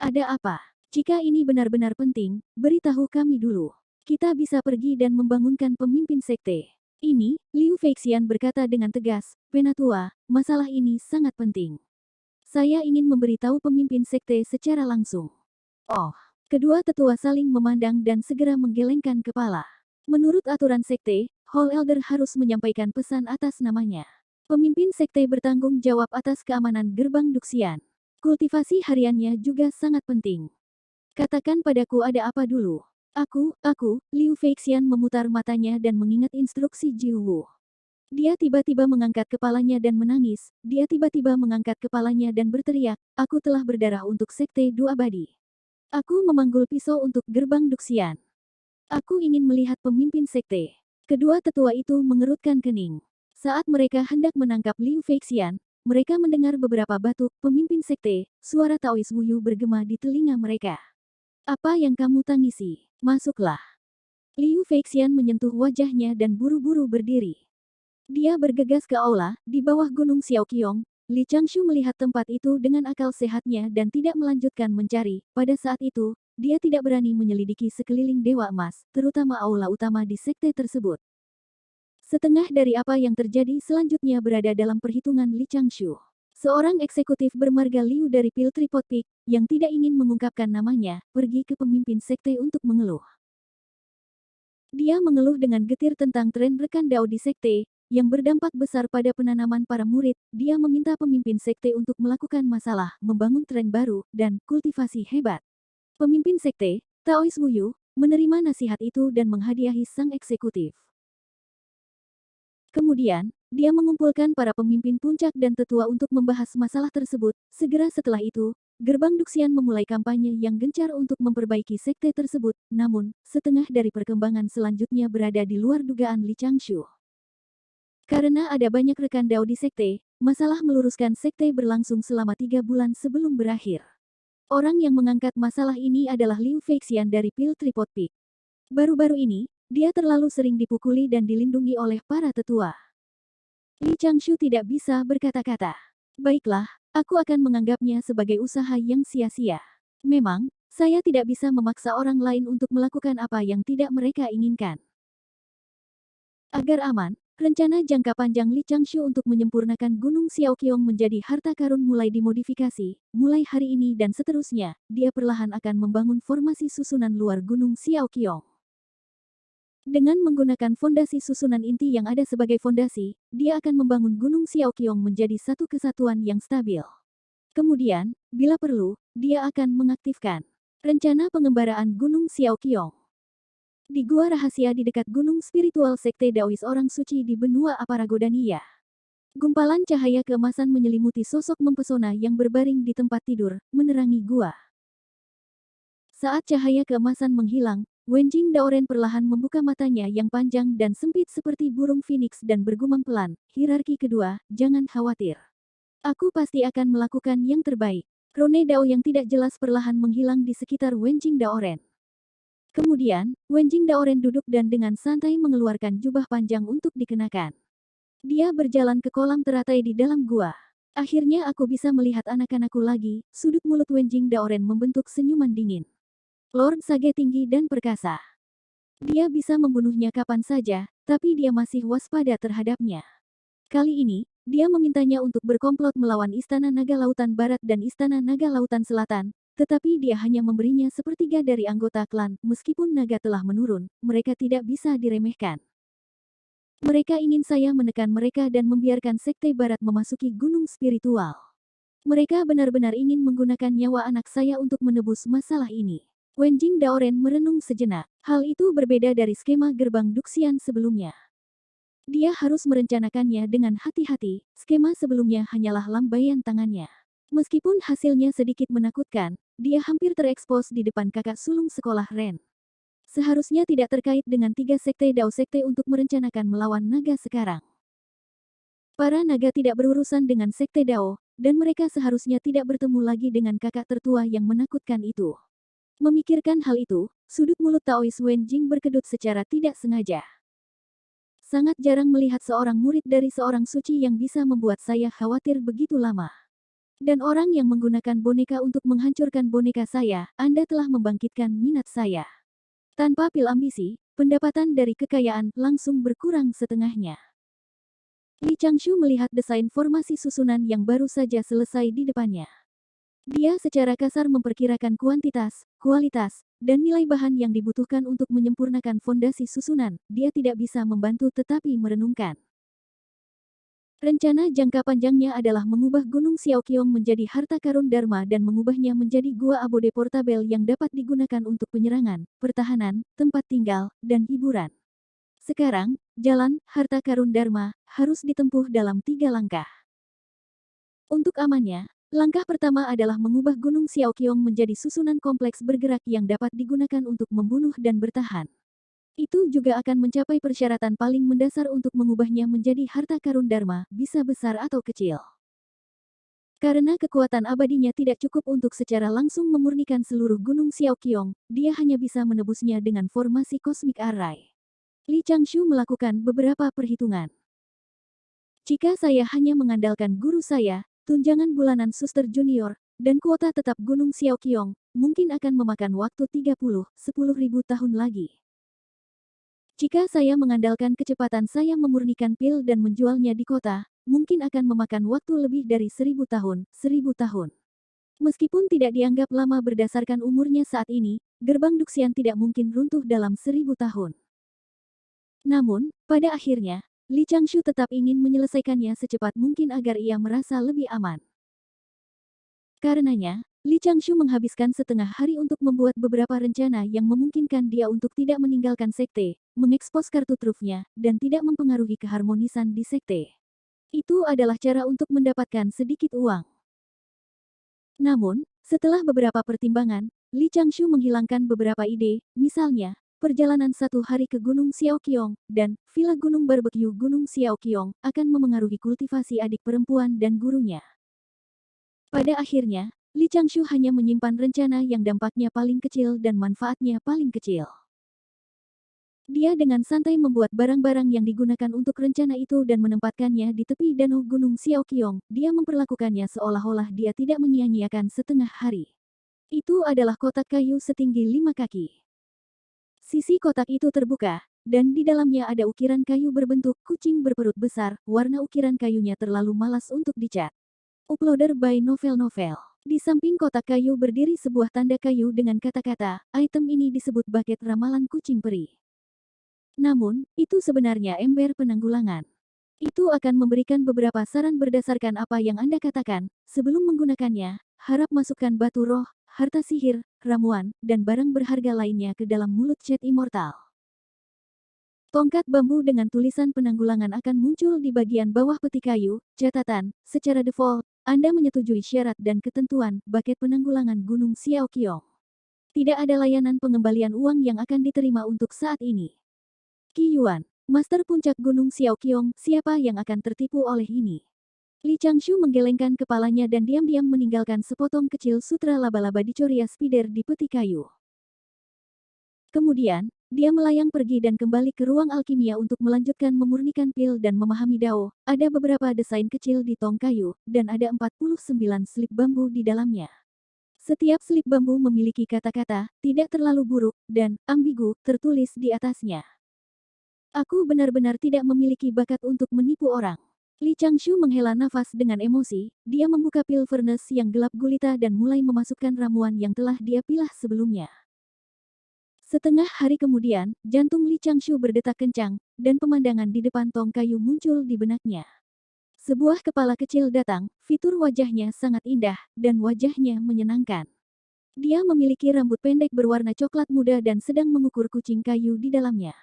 "Ada apa? Jika ini benar-benar penting, beritahu kami dulu. Kita bisa pergi dan membangunkan pemimpin sekte." "Ini," Liu Feixian berkata dengan tegas, "Penatua, masalah ini sangat penting. Saya ingin memberitahu pemimpin sekte secara langsung." "Oh." Kedua tetua saling memandang dan segera menggelengkan kepala. Menurut aturan sekte, Hall Elder harus menyampaikan pesan atas namanya. Pemimpin sekte bertanggung jawab atas keamanan gerbang Duxian. Kultivasi hariannya juga sangat penting. "Katakan padaku ada apa dulu." Aku, Liu Feixian memutar matanya dan mengingat instruksi Jiu Wu. Dia tiba-tiba mengangkat kepalanya dan menangis. Dia tiba-tiba mengangkat kepalanya dan berteriak, "Aku telah berdarah untuk sekte Du Abadi. Aku memanggul pisau untuk gerbang Duxian. Aku ingin melihat pemimpin sekte." Kedua tetua itu mengerutkan kening. Saat mereka hendak menangkap Liu Feixian, mereka mendengar beberapa batuk pemimpin sekte. Suara Taois Wuyu bergema di telinga mereka. "Apa yang kamu tangisi? Masuklah." Liu Feixian menyentuh wajahnya dan buru-buru berdiri. Dia bergegas ke aula, di bawah Gunung Xiaoqiong. Li Changshu melihat tempat itu dengan akal sehatnya dan tidak melanjutkan mencari. Pada saat itu, dia tidak berani menyelidiki sekeliling Dewa Emas, terutama aula utama di sekte tersebut. Setengah dari apa yang terjadi selanjutnya berada dalam perhitungan Li Changshu. Seorang eksekutif bermarga Liu dari Pil Tripod Peak, yang tidak ingin mengungkapkan namanya, pergi ke pemimpin sekte untuk mengeluh. Dia mengeluh dengan getir tentang tren rekan Dao di sekte. yang berdampak besar pada penanaman para murid. Dia meminta pemimpin sekte untuk melakukan masalah, membangun tren baru, dan kultivasi hebat. Pemimpin sekte, Taois Wuyu, menerima nasihat itu dan menghadiahi sang eksekutif. Kemudian, dia mengumpulkan para pemimpin puncak dan tetua untuk membahas masalah tersebut. Segera setelah itu, Gerbang Duxian memulai kampanye yang gencar untuk memperbaiki sekte tersebut. Namun, setengah dari perkembangan selanjutnya berada di luar dugaan Li Changshu. Karena ada banyak rekan Dao di sekte, masalah meluruskan sekte berlangsung selama 3 bulan sebelum berakhir. Orang yang mengangkat masalah ini adalah Liu Feixian dari Pil Tripod Peak. Baru-baru ini, dia terlalu sering dipukuli dan dilindungi oleh para tetua. Li Changshu tidak bisa berkata-kata. Baiklah, aku akan menganggapnya sebagai usaha yang sia-sia. Memang, saya tidak bisa memaksa orang lain untuk melakukan apa yang tidak mereka inginkan. Agar aman, rencana jangka panjang Li Changshu untuk menyempurnakan Gunung Xiaoqiong menjadi harta karun mulai dimodifikasi. Mulai hari ini dan seterusnya, dia perlahan akan membangun formasi susunan luar Gunung Xiaoqiong. Dengan menggunakan fondasi susunan inti yang ada sebagai fondasi, dia akan membangun Gunung Xiaoqiong menjadi satu kesatuan yang stabil. Kemudian, bila perlu, dia akan mengaktifkan rencana pengembaraan Gunung Xiaoqiong. Di gua rahasia di dekat gunung spiritual sekte Daois orang suci di benua Aparagodania. Gumpalan cahaya keemasan menyelimuti sosok mempesona yang berbaring di tempat tidur, menerangi gua. Saat cahaya keemasan menghilang, Wenjing Daoren perlahan membuka matanya yang panjang dan sempit seperti burung phoenix dan bergumam pelan, hierarki kedua, jangan khawatir. Aku pasti akan melakukan yang terbaik. Rone Dao yang tidak jelas perlahan menghilang di sekitar Wenjing Daoren. Kemudian, Wenjing Daoren duduk dan dengan santai mengeluarkan jubah panjang untuk dikenakan. Dia berjalan ke kolam teratai di dalam gua. Akhirnya aku bisa melihat anak-anakku lagi, sudut mulut Wenjing Daoren membentuk senyuman dingin. Lord Sage tinggi dan perkasa. Dia bisa membunuhnya kapan saja, tapi dia masih waspada terhadapnya. Kali ini, dia memintanya untuk berkomplot melawan Istana Naga Lautan Barat dan Istana Naga Lautan Selatan, tetapi dia hanya memberinya sepertiga dari anggota klan. Meskipun naga telah menurun, mereka tidak bisa diremehkan. Mereka ingin saya menekan mereka dan membiarkan Sekte Barat memasuki gunung spiritual. Mereka benar-benar ingin menggunakan nyawa anak saya untuk menebus masalah ini. Wenjing Daoren merenung sejenak. Hal itu berbeda dari skema gerbang Duxian sebelumnya. Dia harus merencanakannya dengan hati-hati. Skema sebelumnya hanyalah lambaian tangannya. Meskipun hasilnya sedikit menakutkan, dia hampir terekspos di depan kakak sulung sekolah Ren. Seharusnya tidak terkait dengan 3 sekte Dao sekte untuk merencanakan melawan naga sekarang. Para naga tidak berurusan dengan sekte Dao, dan mereka seharusnya tidak bertemu lagi dengan kakak tertua yang menakutkan itu. Memikirkan hal itu, sudut mulut Taois Wenjing berkedut secara tidak sengaja. Sangat jarang melihat seorang murid dari seorang suci yang bisa membuat saya khawatir begitu lama. Dan orang yang menggunakan boneka untuk menghancurkan boneka saya, Anda telah membangkitkan minat saya. Tanpa pil ambisi, pendapatan dari kekayaan langsung berkurang setengahnya. Li Changshu melihat desain formasi susunan yang baru saja selesai di depannya. Dia secara kasar memperkirakan kuantitas, kualitas, dan nilai bahan yang dibutuhkan untuk menyempurnakan fondasi susunan. Dia tidak bisa membantu tetapi merenungkan. Rencana jangka panjangnya adalah mengubah Gunung Xiaoqiong menjadi harta karun Dharma dan mengubahnya menjadi gua abode portabel yang dapat digunakan untuk penyerangan, pertahanan, tempat tinggal, dan hiburan. Sekarang, jalan harta karun Dharma harus ditempuh dalam 3 langkah. Untuk amannya, langkah pertama adalah mengubah Gunung Xiaoqiong menjadi susunan kompleks bergerak yang dapat digunakan untuk membunuh dan bertahan. Itu juga akan mencapai persyaratan paling mendasar untuk mengubahnya menjadi harta karun Dharma, bisa besar atau kecil. Karena kekuatan abadinya tidak cukup untuk secara langsung memurnikan seluruh Gunung Xiaoqiong, dia hanya bisa menebusnya dengan formasi Cosmic Array. Li Changshu melakukan beberapa perhitungan. Jika saya hanya mengandalkan guru saya, tunjangan bulanan suster junior, dan kuota tetap Gunung Xiaoqiong, mungkin akan memakan waktu 10.000 tahun lagi. Jika saya mengandalkan kecepatan saya memurnikan pil dan menjualnya di kota, mungkin akan memakan waktu lebih dari 1.000 tahun, 1.000 tahun. Meskipun tidak dianggap lama berdasarkan umurnya saat ini, gerbang Duxian tidak mungkin runtuh dalam 1.000 tahun. Namun, pada akhirnya, Li Changshu tetap ingin menyelesaikannya secepat mungkin agar ia merasa lebih aman. Karenanya, Li Changshu menghabiskan setengah hari untuk membuat beberapa rencana yang memungkinkan dia untuk tidak meninggalkan sekte, mengekspos kartu trufnya, dan tidak mempengaruhi keharmonisan di sekte. Itu adalah cara untuk mendapatkan sedikit uang. Namun, setelah beberapa pertimbangan, Li Changshu menghilangkan beberapa ide, misalnya, perjalanan 1 hari ke Gunung Xiaoqiong, dan Villa Gunung Barbecue Gunung Xiaoqiong, akan memengaruhi kultivasi adik perempuan dan gurunya. Pada akhirnya, Li Changshu hanya menyimpan rencana yang dampaknya paling kecil dan manfaatnya paling kecil. Dia dengan santai membuat barang-barang yang digunakan untuk rencana itu dan menempatkannya di tepi danau Gunung Xiaoqiong. Dia memperlakukannya seolah-olah dia tidak menyia-nyiakan setengah hari. Itu adalah kotak kayu setinggi 5 kaki. Sisi kotak itu terbuka, dan di dalamnya ada ukiran kayu berbentuk kucing berperut besar. Warna ukiran kayunya terlalu malas untuk dicat. Uploader by Novel. Di samping kotak kayu berdiri sebuah tanda kayu dengan kata-kata, item ini disebut bucket ramalan kucing peri. Namun, itu sebenarnya ember penanggulangan. Itu akan memberikan beberapa saran berdasarkan apa yang Anda katakan. Sebelum menggunakannya, harap masukkan batu roh, harta sihir, ramuan, dan barang berharga lainnya ke dalam mulut Chat Immortal. Tongkat bambu dengan tulisan penanggulangan akan muncul di bagian bawah peti kayu. Catatan, secara default, Anda menyetujui syarat dan ketentuan bucket penanggulangan Gunung Xiaoqiong. Tidak ada layanan pengembalian uang yang akan diterima untuk saat ini. Qi Yuan, Master Puncak Gunung Xiaoqiong, siapa yang akan tertipu oleh ini? Li Changshu menggelengkan kepalanya dan diam-diam meninggalkan sepotong kecil sutra laba-laba di Choria Spider di peti kayu. Kemudian, dia melayang pergi dan kembali ke ruang alkimia untuk melanjutkan memurnikan pil dan memahami Dao. Ada beberapa desain kecil di tong kayu, dan ada 49 slip bambu di dalamnya. Setiap slip bambu memiliki kata-kata, tidak terlalu buruk, dan ambigu, tertulis di atasnya. Aku benar-benar tidak memiliki bakat untuk menipu orang. Li Changshu menghela nafas dengan emosi, dia membuka pil furnace yang gelap gulita dan mulai memasukkan ramuan yang telah dia pilah sebelumnya. Setengah hari kemudian, jantung Li Changshu berdetak kencang, dan pemandangan di depan tong kayu muncul di benaknya. Sebuah kepala kecil datang, fitur wajahnya sangat indah, dan wajahnya menyenangkan. Dia memiliki rambut pendek berwarna coklat muda dan sedang mengukur kucing kayu di dalamnya.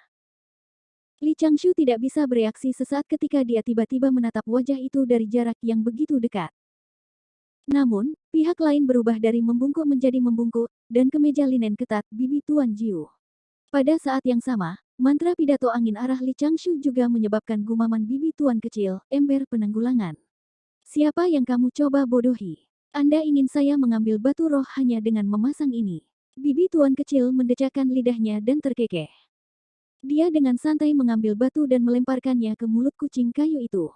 Li Changshu tidak bisa bereaksi sesaat ketika dia tiba-tiba menatap wajah itu dari jarak yang begitu dekat. Namun, pihak lain berubah dari membungkuk menjadi membungkuk, dan kemeja linen ketat bibi Tuan Jiu. Pada saat yang sama, mantra pidato angin arah Li Changshu juga menyebabkan gumaman bibi Tuan kecil, ember penanggulangan. Siapa yang kamu coba bodohi? Anda ingin saya mengambil batu roh hanya dengan memasang ini? Bibi Tuan kecil mendecakkan lidahnya dan terkekeh. Dia dengan santai mengambil batu dan melemparkannya ke mulut kucing kayu itu.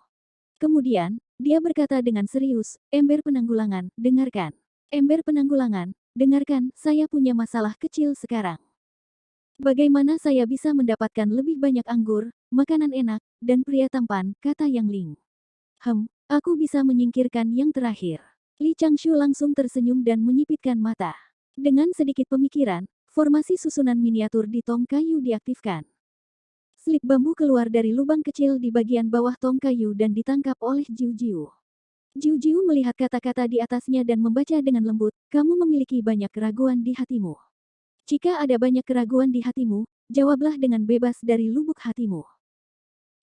Kemudian, dia berkata dengan serius, ember penanggulangan, dengarkan. Ember penanggulangan, dengarkan, saya punya masalah kecil sekarang. Bagaimana saya bisa mendapatkan lebih banyak anggur, makanan enak, dan pria tampan, kata Yang Ling. Aku bisa menyingkirkan yang terakhir. Li Changshu langsung tersenyum dan menyipitkan mata. Dengan sedikit pemikiran, formasi susunan miniatur di tong kayu diaktifkan. Slip bambu keluar dari lubang kecil di bagian bawah tong kayu dan ditangkap oleh Jiu Jiu. Jiu Jiu melihat kata-kata di atasnya dan membaca dengan lembut, kamu memiliki banyak keraguan di hatimu. Jika ada banyak keraguan di hatimu, jawablah dengan bebas dari lubuk hatimu.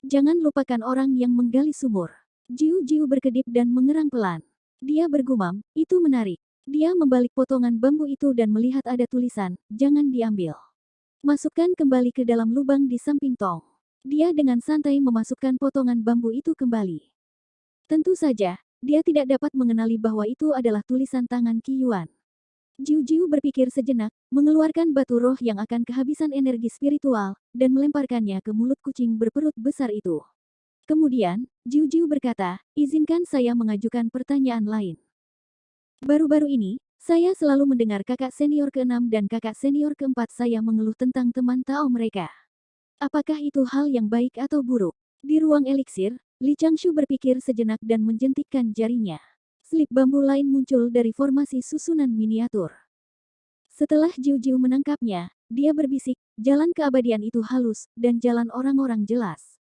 Jangan lupakan orang yang menggali sumur. Jiu Jiu berkedip dan mengerang pelan. Dia bergumam, itu menarik. Dia membalik potongan bambu itu dan melihat ada tulisan, jangan diambil. Masukkan kembali ke dalam lubang di samping tong. Dia dengan santai memasukkan potongan bambu itu kembali. Tentu saja, dia tidak dapat mengenali bahwa itu adalah tulisan tangan Qi Yuan. Jiu Jiu berpikir sejenak, mengeluarkan batu roh yang akan kehabisan energi spiritual, dan melemparkannya ke mulut kucing berperut besar itu. Kemudian, Jiu Jiu berkata, izinkan saya mengajukan pertanyaan lain. Baru-baru ini, saya selalu mendengar kakak senior ke-6 dan kakak senior ke-4 saya mengeluh tentang teman Tao mereka. Apakah itu hal yang baik atau buruk? Di ruang eliksir, Li Changshu berpikir sejenak dan menjentikkan jarinya. Slip bambu lain muncul dari formasi susunan miniatur. Setelah Jiu Jiu menangkapnya, dia berbisik, jalan keabadian itu halus, dan jalan orang-orang jelas.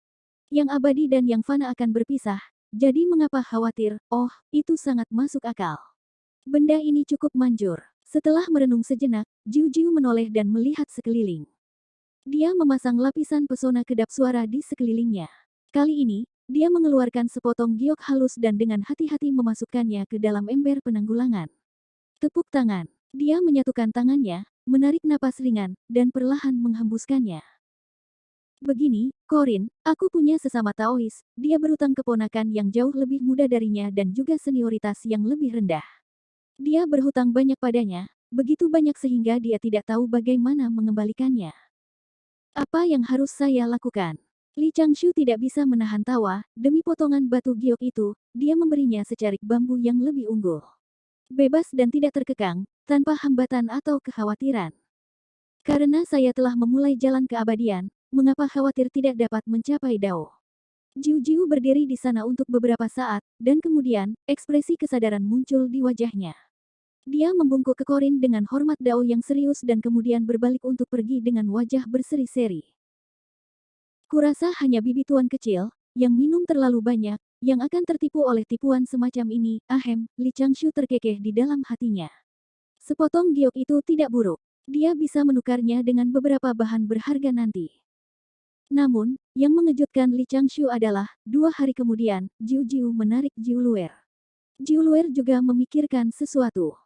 Yang abadi dan yang fana akan berpisah, jadi mengapa khawatir? Oh, itu sangat masuk akal. Benda ini cukup manjur. Setelah merenung sejenak, Jiu Jiu menoleh dan melihat sekeliling. Dia memasang lapisan pesona kedap suara di sekelilingnya. Kali ini, dia mengeluarkan sepotong giok halus dan dengan hati-hati memasukkannya ke dalam ember penanggulangan. Tepuk tangan. Dia menyatukan tangannya, menarik napas ringan, dan perlahan menghembuskannya. Begini, Corin, aku punya sesama Taois, dia berutang keponakan yang jauh lebih muda darinya dan juga senioritas yang lebih rendah. Dia berhutang banyak padanya, begitu banyak sehingga dia tidak tahu bagaimana mengembalikannya. Apa yang harus saya lakukan? Li Changshu tidak bisa menahan tawa, demi potongan batu giok itu, dia memberinya secarik bambu yang lebih unggul. Bebas dan tidak terkekang, tanpa hambatan atau kekhawatiran. Karena saya telah memulai jalan keabadian, mengapa khawatir tidak dapat mencapai Dao? Jiu Jiu berdiri di sana untuk beberapa saat, dan kemudian, ekspresi kesadaran muncul di wajahnya. Dia membungkuk ke Corin dengan hormat Dao yang serius dan kemudian berbalik untuk pergi dengan wajah berseri-seri. Kurasa hanya bibi tuan kecil, yang minum terlalu banyak, yang akan tertipu oleh tipuan semacam ini, ahem, Li Changshu terkekeh di dalam hatinya. Sepotong giok itu tidak buruk. Dia bisa menukarnya dengan beberapa bahan berharga nanti. Namun, yang mengejutkan Li Changshu adalah, 2 hari kemudian, Jiu Jiu menarik Jiu Luer. Jiu Luer juga memikirkan sesuatu.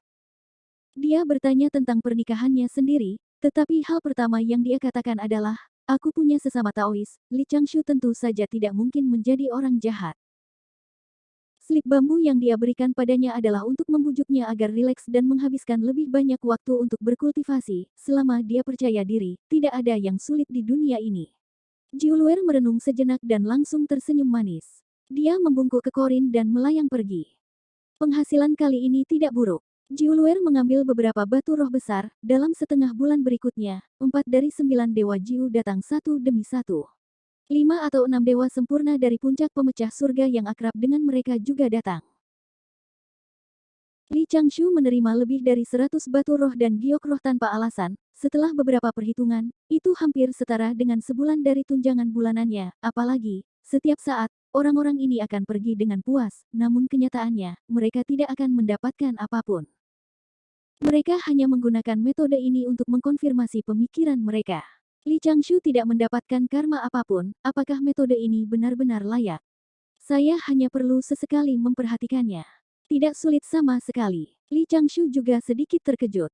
Dia bertanya tentang pernikahannya sendiri, tetapi hal pertama yang dia katakan adalah, aku punya sesama Taois, Li Changshu tentu saja tidak mungkin menjadi orang jahat. Slip bambu yang dia berikan padanya adalah untuk membujuknya agar rileks dan menghabiskan lebih banyak waktu untuk berkultivasi, selama dia percaya diri, tidak ada yang sulit di dunia ini. Jiu Luer merenung sejenak dan langsung tersenyum manis. Dia membungkuk ke Corin dan melayang pergi. Penghasilan kali ini tidak buruk. Jiu Luer mengambil beberapa batu roh besar, dalam setengah bulan berikutnya, 4 dari 9 dewa Jiu datang satu demi satu. 5 atau 6 dewa sempurna dari puncak pemecah surga yang akrab dengan mereka juga datang. Li Changshu menerima lebih dari 100 batu roh dan giok roh tanpa alasan, setelah beberapa perhitungan, itu hampir setara dengan sebulan dari tunjangan bulanannya, apalagi, setiap saat, orang-orang ini akan pergi dengan puas, namun kenyataannya, mereka tidak akan mendapatkan apapun. Mereka hanya menggunakan metode ini untuk mengkonfirmasi pemikiran mereka. Li Changshu tidak mendapatkan karma apapun, apakah metode ini benar-benar layak? Saya hanya perlu sesekali memperhatikannya. Tidak sulit sama sekali. Li Changshu juga sedikit terkejut.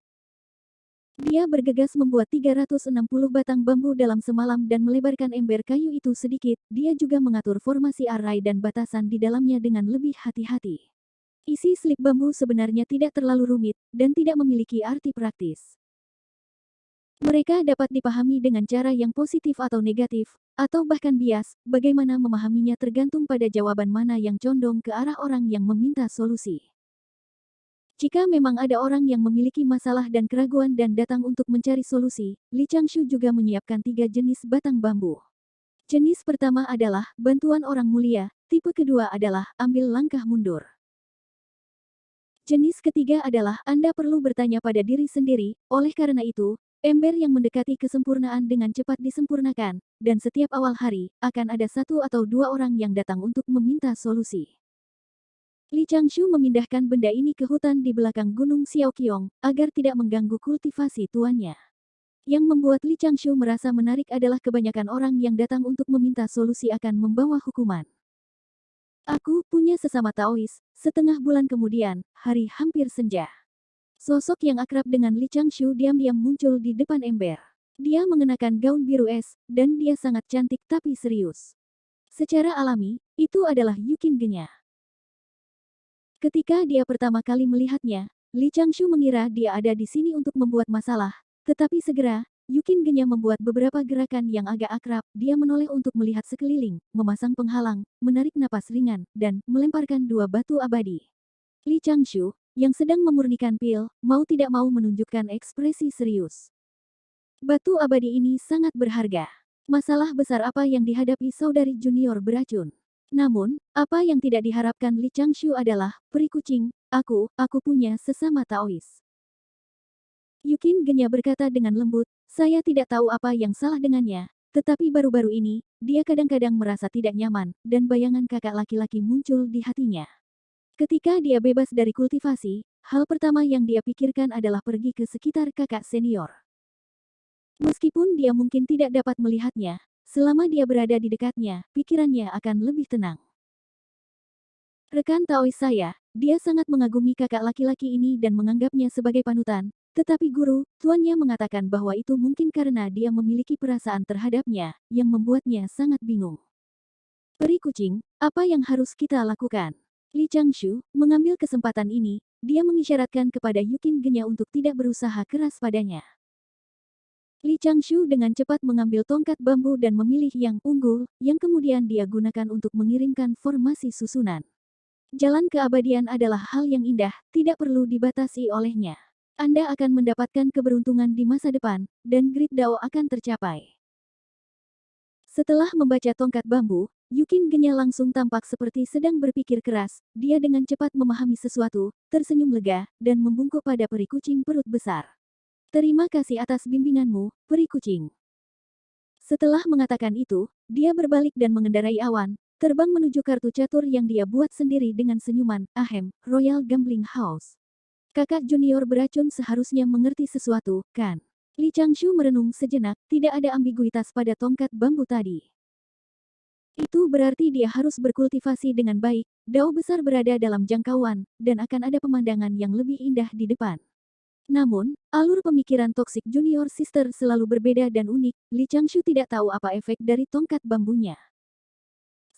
Dia bergegas membuat 360 batang bambu dalam semalam dan melebarkan ember kayu itu sedikit, dia juga mengatur formasi arai dan batasan di dalamnya dengan lebih hati-hati. Isi slip bambu sebenarnya tidak terlalu rumit, dan tidak memiliki arti praktis. Mereka dapat dipahami dengan cara yang positif atau negatif, atau bahkan bias, bagaimana memahaminya tergantung pada jawaban mana yang condong ke arah orang yang meminta solusi. Jika memang ada orang yang memiliki masalah dan keraguan dan datang untuk mencari solusi, Li Changshu juga menyiapkan 3 jenis batang bambu. Jenis pertama adalah bantuan orang mulia, tipe kedua adalah ambil langkah mundur. Jenis ketiga adalah Anda perlu bertanya pada diri sendiri, oleh karena itu, ember yang mendekati kesempurnaan dengan cepat disempurnakan, dan setiap awal hari, akan ada 1 atau 2 orang yang datang untuk meminta solusi. Li Changshu memindahkan benda ini ke hutan di belakang Gunung Xiaoqiong, agar tidak mengganggu kultivasi tuannya. Yang membuat Li Changshu merasa menarik adalah kebanyakan orang yang datang untuk meminta solusi akan membawa hukuman. Aku punya sesama Taois, setengah bulan kemudian, hari hampir senja. Sosok yang akrab dengan Li Changshu diam-diam muncul di depan ember. Dia mengenakan gaun biru es, dan dia sangat cantik tapi serius. Secara alami, itu adalah Yukin Genya. Ketika dia pertama kali melihatnya, Li Changshu mengira dia ada di sini untuk membuat masalah, tetapi segera, Yukin Genya membuat beberapa gerakan yang agak akrab, dia menoleh untuk melihat sekeliling, memasang penghalang, menarik napas ringan, dan melemparkan 2 batu abadi. Li Changshu, yang sedang memurnikan pil, mau tidak mau menunjukkan ekspresi serius. Batu abadi ini sangat berharga. Masalah besar apa yang dihadapi saudari junior beracun. Namun, apa yang tidak diharapkan Li Changshu adalah, peri kucing, aku punya sesama Taois. Yukin Genya berkata dengan lembut, saya tidak tahu apa yang salah dengannya, Tetapi baru-baru ini, dia kadang-kadang merasa tidak nyaman, dan bayangan kakak laki-laki muncul di hatinya. Ketika dia bebas dari kultivasi, hal pertama yang dia pikirkan adalah pergi ke sekitar kakak senior. Meskipun dia mungkin tidak dapat melihatnya, selama dia berada di dekatnya, pikirannya akan lebih tenang. Rekan Taois saya, dia sangat mengagumi kakak laki-laki ini dan menganggapnya sebagai panutan, tetapi guru, tuannya mengatakan bahwa itu mungkin karena dia memiliki perasaan terhadapnya, yang membuatnya sangat bingung. Peri kucing, apa yang harus kita lakukan? Li Changshu mengambil kesempatan ini, dia mengisyaratkan kepada Yukin Genya untuk tidak berusaha keras padanya. Li Changshu dengan cepat mengambil tongkat bambu dan memilih yang unggul, yang kemudian dia gunakan untuk mengirimkan formasi susunan. Jalan keabadian adalah hal yang indah, tidak perlu dibatasi olehnya. Anda akan mendapatkan keberuntungan di masa depan, dan Great Dao akan tercapai. Setelah membaca tongkat bambu, Yukin Genya langsung tampak seperti sedang berpikir keras, dia dengan cepat memahami sesuatu, tersenyum lega, dan membungkuk pada peri kucing perut besar. Terima kasih atas bimbinganmu, peri kucing. Setelah mengatakan itu, dia berbalik dan mengendarai awan, terbang menuju kartu catur yang dia buat sendiri dengan senyuman, ahem, Royal Gambling House. Kakak junior beracun seharusnya mengerti sesuatu, kan? Li Changshu merenung sejenak, tidak ada ambiguitas pada tongkat bambu tadi. Itu berarti dia harus berkultivasi dengan baik, dao besar berada dalam jangkauan, dan akan ada pemandangan yang lebih indah di depan. Namun, alur pemikiran toksik junior sister selalu berbeda dan unik, Li Changshu tidak tahu apa efek dari tongkat bambunya.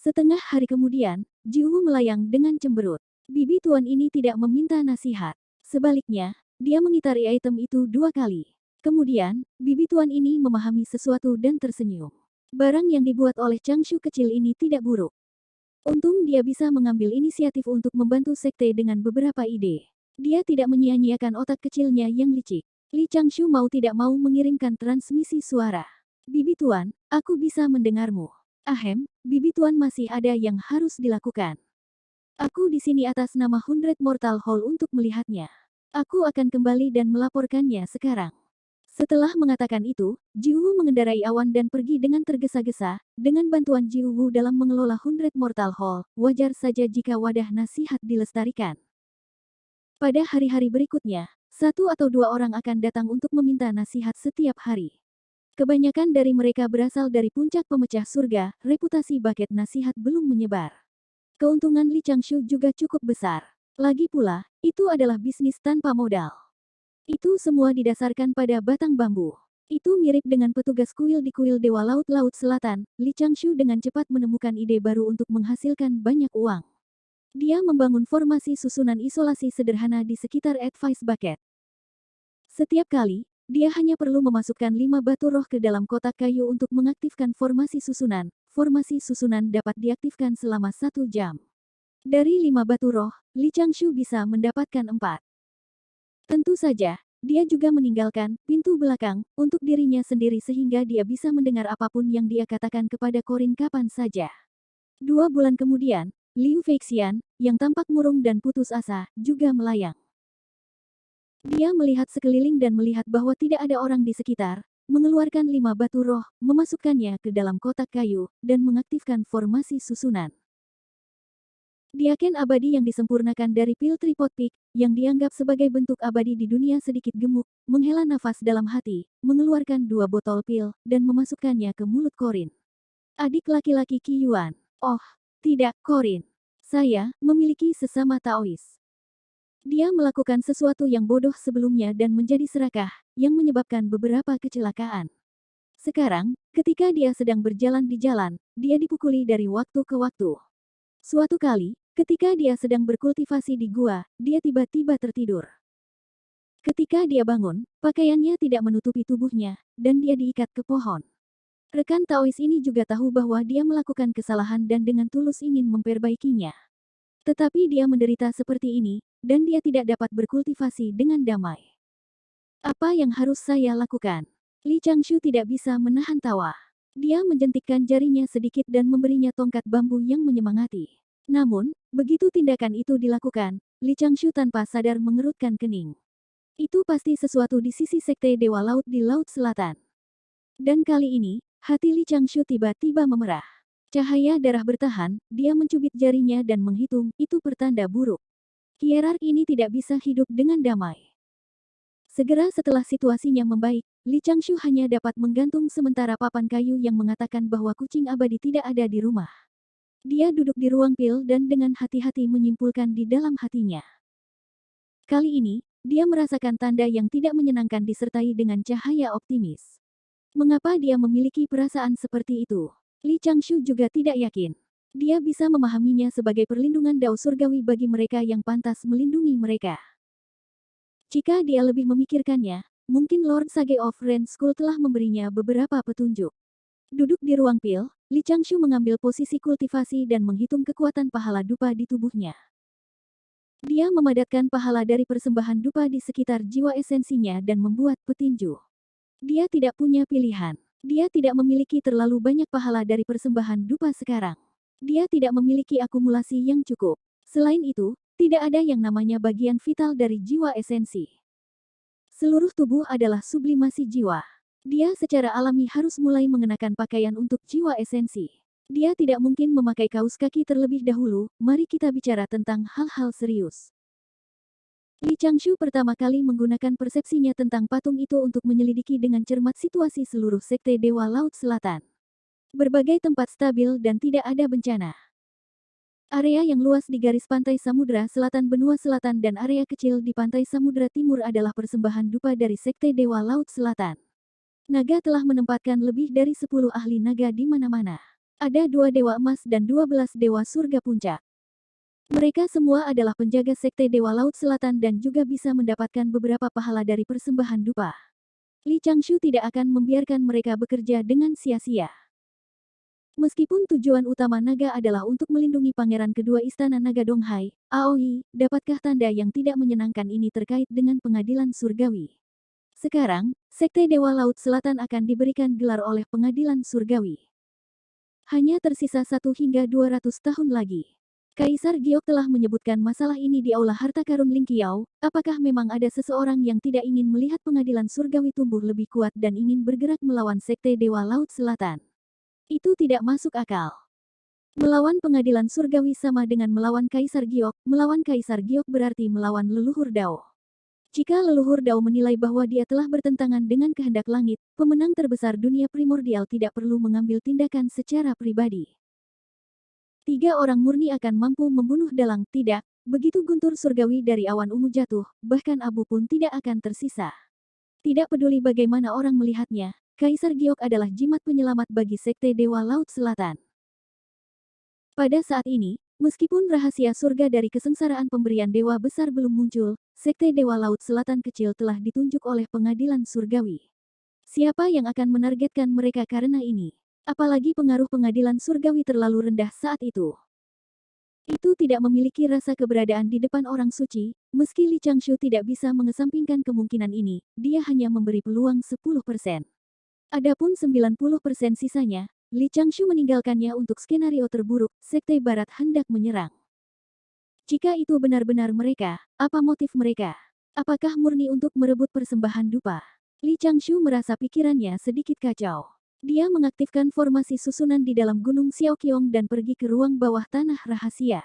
Setengah hari kemudian, Jiwoo melayang dengan cemberut. Bibi tuan ini tidak meminta nasihat. Sebaliknya, dia mengitari item itu 2 kali. Kemudian, bibi tuan ini memahami sesuatu dan tersenyum. Barang yang dibuat oleh Changshu kecil ini tidak buruk. Untung dia bisa mengambil inisiatif untuk membantu sekte dengan beberapa ide. Dia tidak menyia-nyiakan otak kecilnya yang licik. Li Changshu mau tidak mau mengirimkan transmisi suara. Bibi tuan, aku bisa mendengarmu. Ahem, bibi tuan masih ada yang harus dilakukan. Aku di sini atas nama 100 Mortal Hall untuk melihatnya. Aku akan kembali dan melaporkannya sekarang. Setelah mengatakan itu, Jiwoo mengendarai awan dan pergi dengan tergesa-gesa. Dengan bantuan Jiwoo dalam mengelola 100 Mortal Hall, wajar saja jika wadah nasihat dilestarikan. Pada hari-hari berikutnya, 1 atau 2 orang akan datang untuk meminta nasihat setiap hari. Kebanyakan dari mereka berasal dari puncak pemecah surga, reputasi buket nasihat belum menyebar. Keuntungan Li Changshu juga cukup besar. Lagi pula, itu adalah bisnis tanpa modal. Itu semua didasarkan pada batang bambu. Itu mirip dengan petugas kuil di kuil Dewa Laut-Laut Selatan, Li Changshu dengan cepat menemukan ide baru untuk menghasilkan banyak uang. Dia membangun formasi susunan isolasi sederhana di sekitar Advice Bucket. Setiap kali, dia hanya perlu memasukkan 5 batu roh ke dalam kotak kayu untuk mengaktifkan formasi susunan. Formasi susunan dapat diaktifkan selama 1 jam. Dari 5 batu roh, Li Changshu bisa mendapatkan 4. Tentu saja, dia juga meninggalkan pintu belakang untuk dirinya sendiri sehingga dia bisa mendengar apapun yang dia katakan kepada Corin kapan saja. 2 bulan kemudian, Liu Feixian, yang tampak murung dan putus asa, juga melayang. Dia melihat sekeliling dan melihat bahwa tidak ada orang di sekitar, mengeluarkan 5 batu roh, memasukkannya ke dalam kotak kayu, dan mengaktifkan formasi susunan. Diaken abadi yang disempurnakan dari pil tripod peak, yang dianggap sebagai bentuk abadi di dunia sedikit gemuk, menghela nafas dalam hati, mengeluarkan 2 botol pil, dan memasukkannya ke mulut Corin. Adik laki-laki Qi Yuan. Oh, tidak, Corin. Saya memiliki sesama Taois. Dia melakukan sesuatu yang bodoh sebelumnya dan menjadi serakah, yang menyebabkan beberapa kecelakaan. Sekarang, ketika dia sedang berjalan di jalan, dia dipukuli dari waktu ke waktu. Suatu kali, ketika dia sedang berkultivasi di gua, dia tiba-tiba tertidur. Ketika dia bangun, pakaiannya tidak menutupi tubuhnya, dan dia diikat ke pohon. Rekan Taois ini juga tahu bahwa dia melakukan kesalahan dan dengan tulus ingin memperbaikinya. Tetapi dia menderita seperti ini, dan dia tidak dapat berkultivasi dengan damai. Apa yang harus saya lakukan? Li Changshu tidak bisa menahan tawa. Dia menjentikkan jarinya sedikit dan memberinya tongkat bambu yang menyemangati. Namun, begitu tindakan itu dilakukan, Li Changshu tanpa sadar mengerutkan kening. Itu pasti sesuatu di sisi sekte Dewa Laut di Laut Selatan. Dan kali ini, Hati Li Changshu tiba-tiba memerah. Cahaya darah bertahan, dia mencubit jarinya dan menghitung, itu pertanda buruk. Hierarki ini tidak bisa hidup dengan damai. Segera setelah situasinya membaik, Li Changshu hanya dapat menggantung sementara papan kayu yang mengatakan bahwa kucing abadi tidak ada di rumah. Dia duduk di ruang pil dan dengan hati-hati menyimpulkan di dalam hatinya. Kali ini, dia merasakan tanda yang tidak menyenangkan disertai dengan cahaya optimis. Mengapa dia memiliki perasaan seperti itu? Li Changshu juga tidak yakin. Dia bisa memahaminya sebagai perlindungan dao surgawi bagi mereka yang pantas melindungi mereka. Jika dia lebih memikirkannya, mungkin Lord Sage of Ren School telah memberinya beberapa petunjuk. Duduk di ruang pil, Li Changshu mengambil posisi kultivasi dan menghitung kekuatan pahala dupa di tubuhnya. Dia memadatkan pahala dari persembahan dupa di sekitar jiwa esensinya dan membuat petinju. Dia tidak punya pilihan. Dia tidak memiliki terlalu banyak pahala dari persembahan dupa sekarang. Dia tidak memiliki akumulasi yang cukup. Selain itu, tidak ada yang namanya bagian vital dari jiwa esensi. Seluruh tubuh adalah sublimasi jiwa. Dia secara alami harus mulai mengenakan pakaian untuk jiwa esensi. Dia tidak mungkin memakai kaus kaki terlebih dahulu, mari kita bicara tentang hal-hal serius. Li Changshu pertama kali menggunakan persepsinya tentang patung itu untuk menyelidiki dengan cermat situasi seluruh sekte Dewa Laut Selatan. Berbagai tempat stabil dan tidak ada bencana. Area yang luas di garis pantai Samudra Selatan benua selatan dan area kecil di pantai Samudra Timur adalah persembahan dupa dari sekte Dewa Laut Selatan. Naga telah menempatkan lebih dari 10 ahli naga di mana-mana. Ada 2 dewa emas dan 12 dewa surga puncak. Mereka semua adalah penjaga sekte Dewa Laut Selatan dan juga bisa mendapatkan beberapa pahala dari persembahan dupa. Li Changshu tidak akan membiarkan mereka bekerja dengan sia-sia. Meskipun tujuan utama naga adalah untuk melindungi pangeran kedua istana naga Donghai, Aoi, dapatkah tanda yang tidak menyenangkan ini terkait dengan pengadilan surgawi? Sekarang, sekte Dewa Laut Selatan akan diberikan gelar oleh pengadilan surgawi. Hanya tersisa 1 hingga 200 tahun lagi. Kaisar Giok telah menyebutkan masalah ini di Aula Harta Karun Ling Qiao. Apakah memang ada seseorang yang tidak ingin melihat pengadilan surgawi tumbuh lebih kuat dan ingin bergerak melawan sekte Dewa Laut Selatan? Itu tidak masuk akal. Melawan pengadilan surgawi sama dengan melawan Kaisar Giok. Melawan Kaisar Giok berarti melawan leluhur Dao. Jika leluhur Dao menilai bahwa dia telah bertentangan dengan kehendak langit, pemenang terbesar dunia primordial tidak perlu mengambil tindakan secara pribadi. 3 orang murni akan mampu membunuh dalang, tidak. Begitu guntur surgawi dari awan ungu jatuh, bahkan abu pun tidak akan tersisa. Tidak peduli bagaimana orang melihatnya, Kaisar Giok adalah jimat penyelamat bagi sekte Dewa Laut Selatan. Pada saat ini, meskipun rahasia surga dari kesengsaraan pemberian dewa besar belum muncul, sekte Dewa Laut Selatan kecil telah ditunjuk oleh pengadilan surgawi. Siapa yang akan menargetkan mereka karena ini? Apalagi pengaruh pengadilan surgawi terlalu rendah saat itu. Itu tidak memiliki rasa keberadaan di depan orang suci, meski Li Changshu tidak bisa mengesampingkan kemungkinan ini, dia hanya memberi peluang 10%. Adapun 90% sisanya, Li Changshu meninggalkannya untuk skenario terburuk, sekte barat hendak menyerang. Jika itu benar-benar mereka, apa motif mereka? Apakah murni untuk merebut persembahan dupa? Li Changshu merasa pikirannya sedikit kacau. Dia mengaktifkan formasi susunan di dalam Gunung Xiaoqiong dan pergi ke ruang bawah tanah rahasia.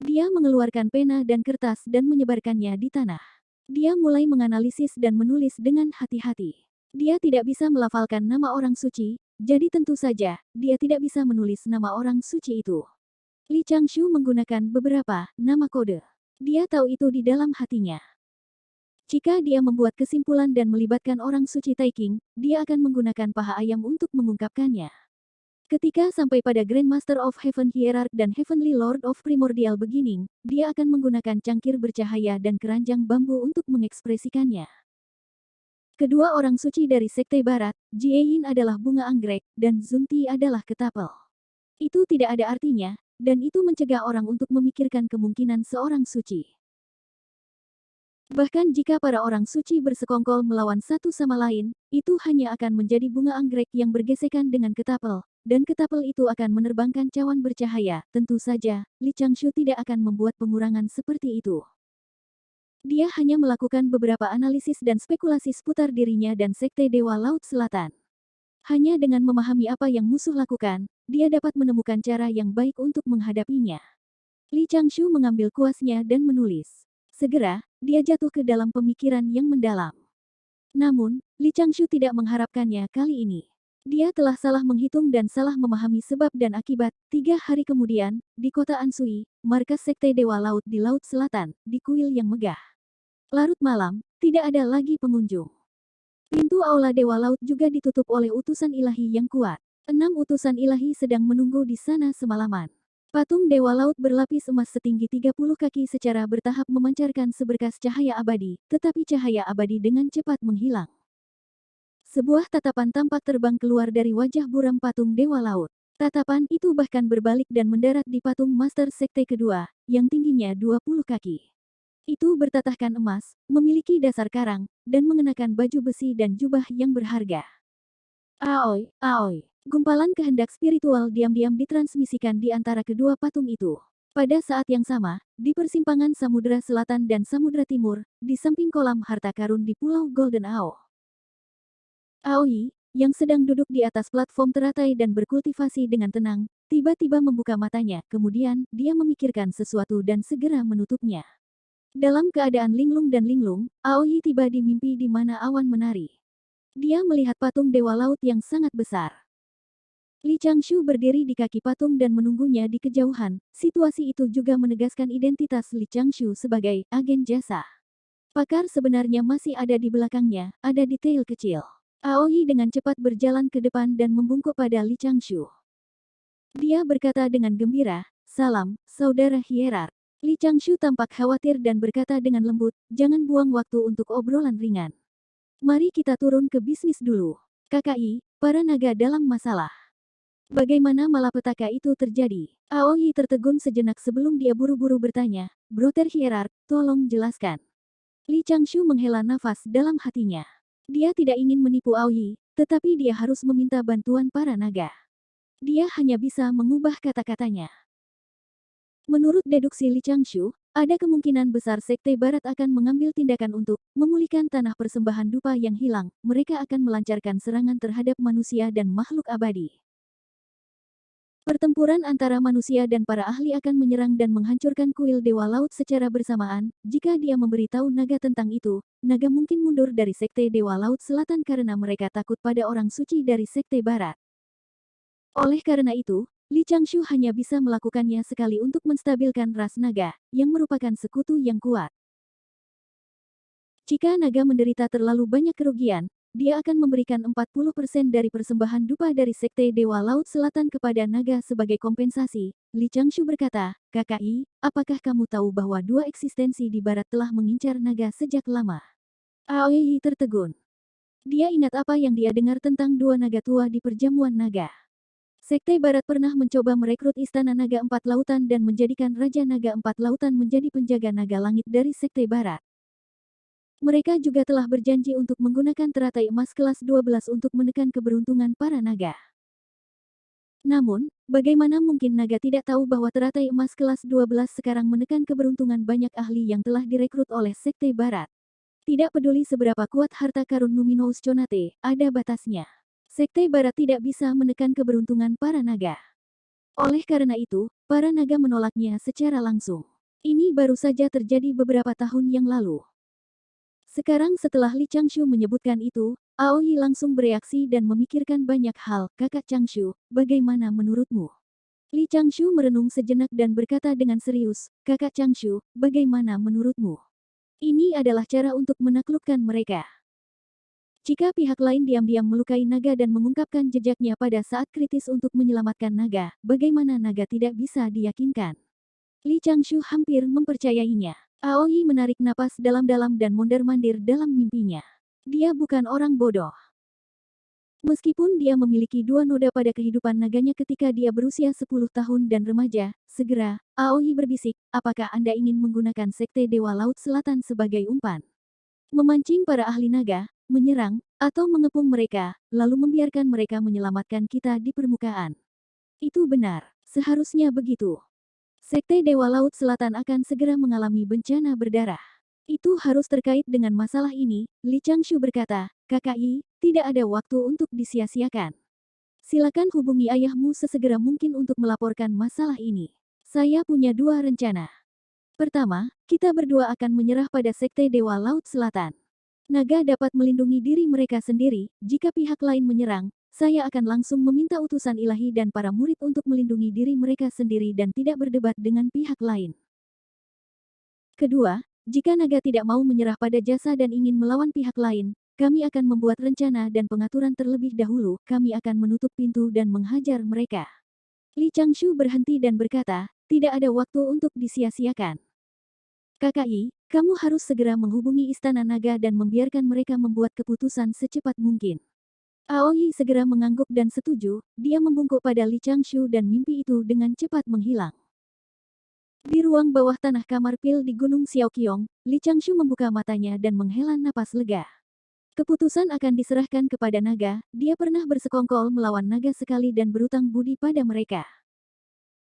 Dia mengeluarkan pena dan kertas dan menyebarkannya di tanah. Dia mulai menganalisis dan menulis dengan hati-hati. Dia tidak bisa melafalkan nama orang suci, jadi tentu saja, dia tidak bisa menulis nama orang suci itu. Li Changshu menggunakan beberapa nama kode. Dia tahu itu di dalam hatinya. Jika dia membuat kesimpulan dan melibatkan orang suci Taiking, dia akan menggunakan paha ayam untuk mengungkapkannya. Ketika sampai pada Grandmaster of Heaven Hierarch dan Heavenly Lord of Primordial Beginning, dia akan menggunakan cangkir bercahaya dan keranjang bambu untuk mengekspresikannya. Kedua orang suci dari Sekte Barat, Jieyin adalah bunga anggrek, dan Zunti adalah ketapel. Itu tidak ada artinya, dan itu mencegah orang untuk memikirkan kemungkinan seorang suci. Bahkan jika para orang suci bersekongkol melawan satu sama lain, itu hanya akan menjadi bunga anggrek yang bergesekan dengan ketapel, dan ketapel itu akan menerbangkan cawan bercahaya. Tentu saja, Li Changshu tidak akan membuat pengurangan seperti itu. Dia hanya melakukan beberapa analisis dan spekulasi seputar dirinya dan Sekte Dewa Laut Selatan. Hanya dengan memahami apa yang musuh lakukan, dia dapat menemukan cara yang baik untuk menghadapinya. Li Changshu mengambil kuasnya dan menulis. Segera, dia jatuh ke dalam pemikiran yang mendalam. Namun, Li Changshu tidak mengharapkannya kali ini. Dia telah salah menghitung dan salah memahami sebab dan akibat. 3 hari kemudian, di kota Ansui, markas Sekte Dewa Laut di Laut Selatan, di kuil yang megah. Larut malam, tidak ada lagi pengunjung. Pintu aula Dewa Laut juga ditutup oleh utusan ilahi yang kuat. 6 utusan ilahi sedang menunggu di sana semalaman. Patung Dewa Laut berlapis emas setinggi 30 kaki secara bertahap memancarkan seberkas cahaya abadi, tetapi cahaya abadi dengan cepat menghilang. Sebuah tatapan tampak terbang keluar dari wajah buram patung Dewa Laut. Tatapan itu bahkan berbalik dan mendarat di patung Master Sekte kedua, yang tingginya 20 kaki. Itu bertatahkan emas, memiliki dasar karang, dan mengenakan baju besi dan jubah yang berharga. Aoi, aoi. Gumpalan kehendak spiritual diam-diam ditransmisikan di antara kedua patung itu. Pada saat yang sama, di persimpangan Samudra Selatan dan Samudra Timur, di samping kolam harta karun di Pulau Golden Ao. Aoi, yang sedang duduk di atas platform teratai dan berkultivasi dengan tenang, tiba-tiba membuka matanya, kemudian dia memikirkan sesuatu dan segera menutupnya. Dalam keadaan linglung dan linglung, Aoi tiba di mimpi di mana awan menari. Dia melihat patung Dewa Laut yang sangat besar. Li Changshu berdiri di kaki patung dan menunggunya di kejauhan. Situasi itu juga menegaskan identitas Li Changshu sebagai agen jasa. Pakar sebenarnya masih ada di belakangnya, ada detail kecil. Aoi dengan cepat berjalan ke depan dan membungkuk pada Li Changshu. Dia berkata dengan gembira, "Salam, saudara hierark." Li Changshu tampak khawatir dan berkata dengan lembut, "Jangan buang waktu untuk obrolan ringan. Mari kita turun ke bisnis dulu. KKI, para naga dalam masalah. Bagaimana malapetaka itu terjadi?" Aoi tertegun sejenak sebelum dia buru-buru bertanya, "Broter hierark, tolong jelaskan." Li Changshu menghela nafas dalam hatinya. Dia tidak ingin menipu Aoi, tetapi dia harus meminta bantuan para naga. Dia hanya bisa mengubah kata-katanya. Menurut deduksi Li Changshu, ada kemungkinan besar Sekte Barat akan mengambil tindakan untuk memulihkan tanah persembahan dupa yang hilang. Mereka akan melancarkan serangan terhadap manusia dan makhluk abadi. Pertempuran antara manusia dan para ahli akan menyerang dan menghancurkan kuil Dewa Laut secara bersamaan. Jika dia memberitahu naga tentang itu, naga mungkin mundur dari Sekte Dewa Laut Selatan karena mereka takut pada orang suci dari Sekte Barat. Oleh karena itu, Li Changshu hanya bisa melakukannya sekali untuk menstabilkan ras naga, yang merupakan sekutu yang kuat. Jika naga menderita terlalu banyak kerugian, dia akan memberikan 40% dari persembahan dupa dari Sekte Dewa Laut Selatan kepada naga sebagai kompensasi. Li Changshu berkata, "KKI, apakah kamu tahu bahwa dua eksistensi di barat telah mengincar naga sejak lama?" Aoi tertegun. Dia ingat apa yang dia dengar tentang dua naga tua di perjamuan naga. Sekte Barat pernah mencoba merekrut Istana Naga Empat Lautan dan menjadikan Raja Naga Empat Lautan menjadi penjaga naga langit dari Sekte Barat. Mereka juga telah berjanji untuk menggunakan teratai emas kelas 12 untuk menekan keberuntungan para naga. Namun, bagaimana mungkin naga tidak tahu bahwa teratai emas kelas 12 sekarang menekan keberuntungan banyak ahli yang telah direkrut oleh Sekte Barat? Tidak peduli seberapa kuat harta karun Luminous Conate, ada batasnya. Sekte Barat tidak bisa menekan keberuntungan para naga. Oleh karena itu, para naga menolaknya secara langsung. Ini baru saja terjadi beberapa tahun yang lalu. Sekarang setelah Li Changshu menyebutkan itu, Aoi langsung bereaksi dan memikirkan banyak hal. "Kakak Changshu, bagaimana menurutmu?" Li Changshu merenung sejenak dan berkata dengan serius, "Kakak Changshu, bagaimana menurutmu? Ini adalah cara untuk menaklukkan mereka. Jika pihak lain diam-diam melukai naga dan mengungkapkan jejaknya pada saat kritis untuk menyelamatkan naga, bagaimana naga tidak bisa diyakinkan?" Li Changshu hampir mempercayainya. Aoi menarik napas dalam-dalam dan mondar-mandir dalam mimpinya. Dia bukan orang bodoh. Meskipun dia memiliki dua noda pada kehidupan naganya ketika dia berusia 10 tahun dan remaja, segera, Aoi berbisik, "Apakah Anda ingin menggunakan Sekte Dewa Laut Selatan sebagai umpan? Memancing para ahli naga, menyerang, atau mengepung mereka, lalu membiarkan mereka menyelamatkan kita di permukaan?" Itu benar, seharusnya begitu. Sekte Dewa Laut Selatan akan segera mengalami bencana berdarah. Itu harus terkait dengan masalah ini, Li Changshu berkata, "KKI, tidak ada waktu untuk disia-siakan. Silakan hubungi ayahmu sesegera mungkin untuk melaporkan masalah ini. Saya punya dua rencana. Pertama, kita berdua akan menyerah pada Sekte Dewa Laut Selatan. Naga dapat melindungi diri mereka sendiri, jika pihak lain menyerang, saya akan langsung meminta utusan ilahi dan para murid untuk melindungi diri mereka sendiri dan tidak berdebat dengan pihak lain. Kedua, jika naga tidak mau menyerah pada jasa dan ingin melawan pihak lain, kami akan membuat rencana dan pengaturan terlebih dahulu, kami akan menutup pintu dan menghajar mereka. Li Changshu berhenti dan berkata, tidak ada waktu untuk disia-siakan. KKI, kamu harus segera menghubungi Istana Naga dan membiarkan mereka membuat keputusan secepat mungkin. Aoi segera mengangguk dan setuju, dia membungkuk pada Li Changshu dan mimpi itu dengan cepat menghilang. Di ruang bawah tanah kamar pil di Gunung Xiaoqiong, Li Changshu membuka matanya dan menghela napas lega. Keputusan akan diserahkan kepada naga, dia pernah bersekongkol melawan naga sekali dan berutang budi pada mereka.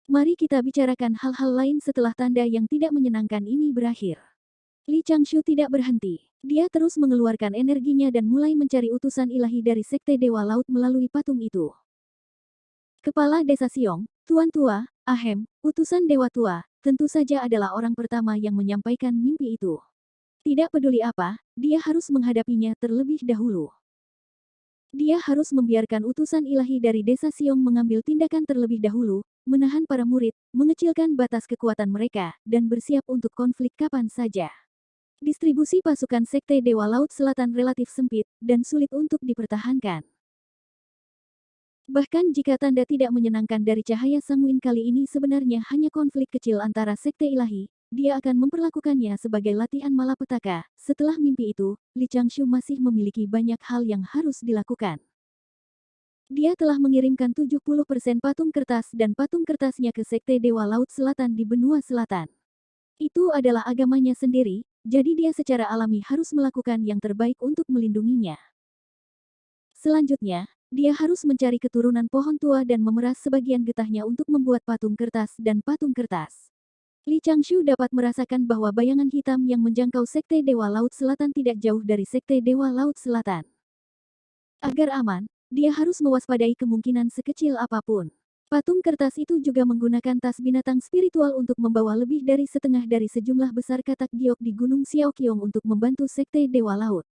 Mari kita bicarakan hal-hal lain setelah tanda yang tidak menyenangkan ini berakhir. Li Changshu tidak berhenti. Dia terus mengeluarkan energinya dan mulai mencari utusan ilahi dari Sekte Dewa Laut melalui patung itu. Kepala Desa Siong, Tuan Tua, Ahem, utusan Dewa Tua, tentu saja adalah orang pertama yang menyampaikan mimpi itu. Tidak peduli apa, dia harus menghadapinya terlebih dahulu. Dia harus membiarkan utusan ilahi dari Desa Siong mengambil tindakan terlebih dahulu, menahan para murid, mengecilkan batas kekuatan mereka, dan bersiap untuk konflik kapan saja. Distribusi pasukan Sekte Dewa Laut Selatan relatif sempit, dan sulit untuk dipertahankan. Bahkan jika tanda tidak menyenangkan dari cahaya sanguin kali ini sebenarnya hanya konflik kecil antara Sekte Ilahi, dia akan memperlakukannya sebagai latihan malapetaka. Setelah mimpi itu, Li Changshu masih memiliki banyak hal yang harus dilakukan. Dia telah mengirimkan 70% patung kertas dan patung kertasnya ke Sekte Dewa Laut Selatan di benua selatan. Itu adalah agamanya sendiri, jadi dia secara alami harus melakukan yang terbaik untuk melindunginya. Selanjutnya, dia harus mencari keturunan pohon tua dan memeras sebagian getahnya untuk membuat patung kertas dan patung kertas. Li Changshu dapat merasakan bahwa bayangan hitam yang menjangkau Sekte Dewa Laut Selatan tidak jauh dari Sekte Dewa Laut Selatan. Agar aman, dia harus mewaspadai kemungkinan sekecil apapun. Patung kertas itu juga menggunakan tas binatang spiritual untuk membawa lebih dari setengah dari sejumlah besar katak giok di Gunung Xiaoqiong untuk membantu Sekte Dewa Laut.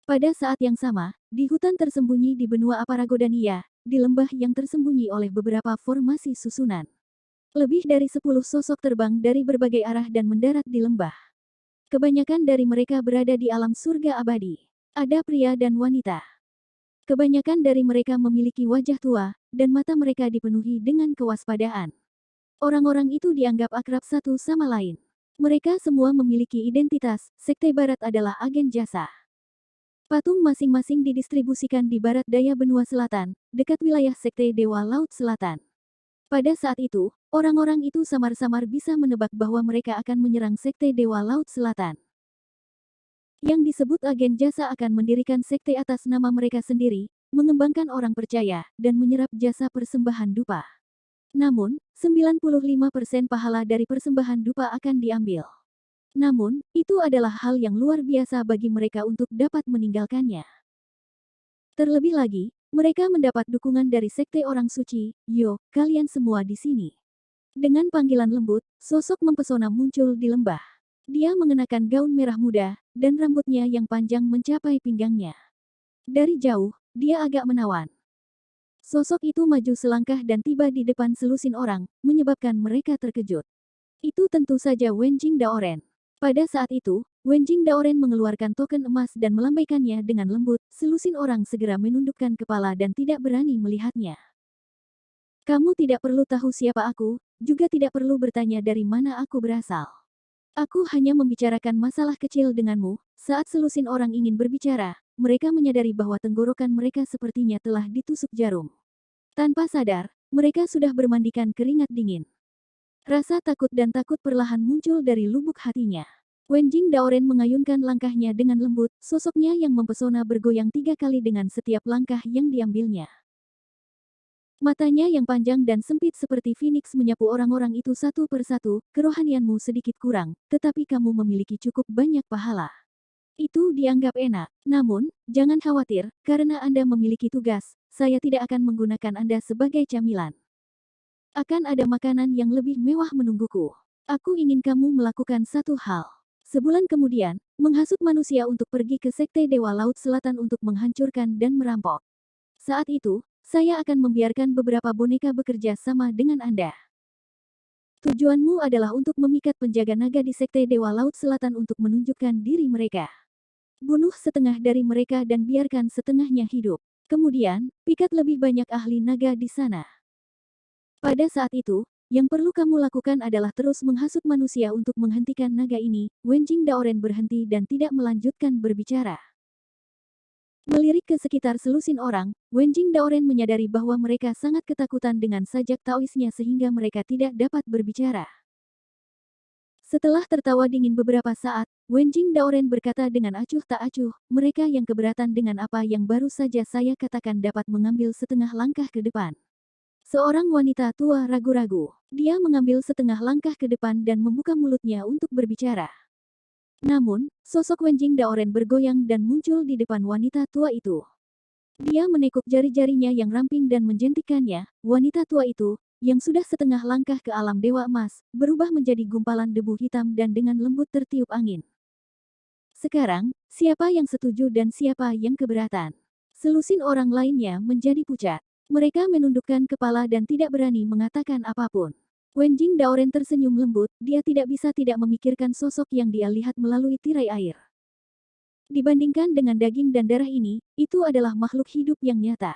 Pada saat yang sama, di hutan tersembunyi di benua Aparagodania, di lembah yang tersembunyi oleh beberapa formasi susunan. Lebih dari 10 sosok terbang dari berbagai arah dan mendarat di lembah. Kebanyakan dari mereka berada di alam surga abadi. Ada pria dan wanita. Kebanyakan dari mereka memiliki wajah tua, dan mata mereka dipenuhi dengan kewaspadaan. Orang-orang itu dianggap akrab satu sama lain. Mereka semua memiliki identitas, Sekte Barat adalah agen jasa. Patung masing-masing didistribusikan di barat daya benua selatan, dekat wilayah Sekte Dewa Laut Selatan. Pada saat itu, orang-orang itu samar-samar bisa menebak bahwa mereka akan menyerang Sekte Dewa Laut Selatan. Yang disebut agen jasa akan mendirikan sekte atas nama mereka sendiri, mengembangkan orang percaya, dan menyerap jasa persembahan dupa. Namun, 95% pahala dari persembahan dupa akan diambil. Namun, itu adalah hal yang luar biasa bagi mereka untuk dapat meninggalkannya. Terlebih lagi, mereka mendapat dukungan dari Sekte Orang Suci. Yo, kalian semua di sini. Dengan panggilan lembut, sosok mempesona muncul di lembah. Dia mengenakan gaun merah muda, dan rambutnya yang panjang mencapai pinggangnya. Dari jauh, dia agak menawan. Sosok itu maju selangkah dan tiba di depan selusin orang, menyebabkan mereka terkejut. Itu tentu saja Wenjing Daoren. Pada saat itu, Wenjing Daoren mengeluarkan token emas dan melambaikannya dengan lembut, selusin orang segera menundukkan kepala dan tidak berani melihatnya. Kamu tidak perlu tahu siapa aku, juga tidak perlu bertanya dari mana aku berasal. Aku hanya membicarakan masalah kecil denganmu. Saat selusin orang ingin berbicara, mereka menyadari bahwa tenggorokan mereka sepertinya telah ditusuk jarum. Tanpa sadar, mereka sudah bermandikan keringat dingin. Rasa takut dan takut perlahan muncul dari lubuk hatinya. Wenjing Daoren mengayunkan langkahnya dengan lembut, sosoknya yang mempesona bergoyang 3 kali dengan setiap langkah yang diambilnya. Matanya yang panjang dan sempit seperti Phoenix menyapu orang-orang itu satu persatu, kerohanianmu sedikit kurang, tetapi kamu memiliki cukup banyak pahala. Itu dianggap enak. Namun, jangan khawatir, karena Anda memiliki tugas, saya tidak akan menggunakan Anda sebagai camilan. Akan ada makanan yang lebih mewah menungguku. Aku ingin kamu melakukan satu hal. Sebulan kemudian, menghasut manusia untuk pergi ke Sekte Dewa Laut Selatan untuk menghancurkan dan merampok. Saat itu, saya akan membiarkan beberapa boneka bekerja sama dengan Anda. Tujuanmu adalah untuk memikat penjaga naga di Sekte Dewa Laut Selatan untuk menunjukkan diri mereka. Bunuh setengah dari mereka dan biarkan setengahnya hidup. Kemudian, pikat lebih banyak ahli naga di sana. Pada saat itu, yang perlu kamu lakukan adalah terus menghasut manusia untuk menghentikan naga ini. Wenjing Daoren berhenti dan tidak melanjutkan berbicara. Melirik ke sekitar selusin orang, Wenjing Daoren menyadari bahwa mereka sangat ketakutan dengan sajak Taoisnya sehingga mereka tidak dapat berbicara. Setelah tertawa dingin beberapa saat, Wenjing Daoren berkata dengan acuh tak acuh, mereka yang keberatan dengan apa yang baru saja saya katakan dapat mengambil setengah langkah ke depan. Seorang wanita tua ragu-ragu. Dia mengambil setengah langkah ke depan dan membuka mulutnya untuk berbicara. Namun, sosok Wenjing Daoren bergoyang dan muncul di depan wanita tua itu. Dia menekuk jari-jarinya yang ramping dan menjentikannya. Wanita tua itu, yang sudah setengah langkah ke alam dewa emas, berubah menjadi gumpalan debu hitam dan dengan lembut tertiup angin. Sekarang, siapa yang setuju dan siapa yang keberatan? Selusin orang lainnya menjadi pucat. Mereka menundukkan kepala dan tidak berani mengatakan apapun. Wenjing Daoren tersenyum lembut, dia tidak bisa tidak memikirkan sosok yang dia lihat melalui tirai air. Dibandingkan dengan daging dan darah ini, itu adalah makhluk hidup yang nyata.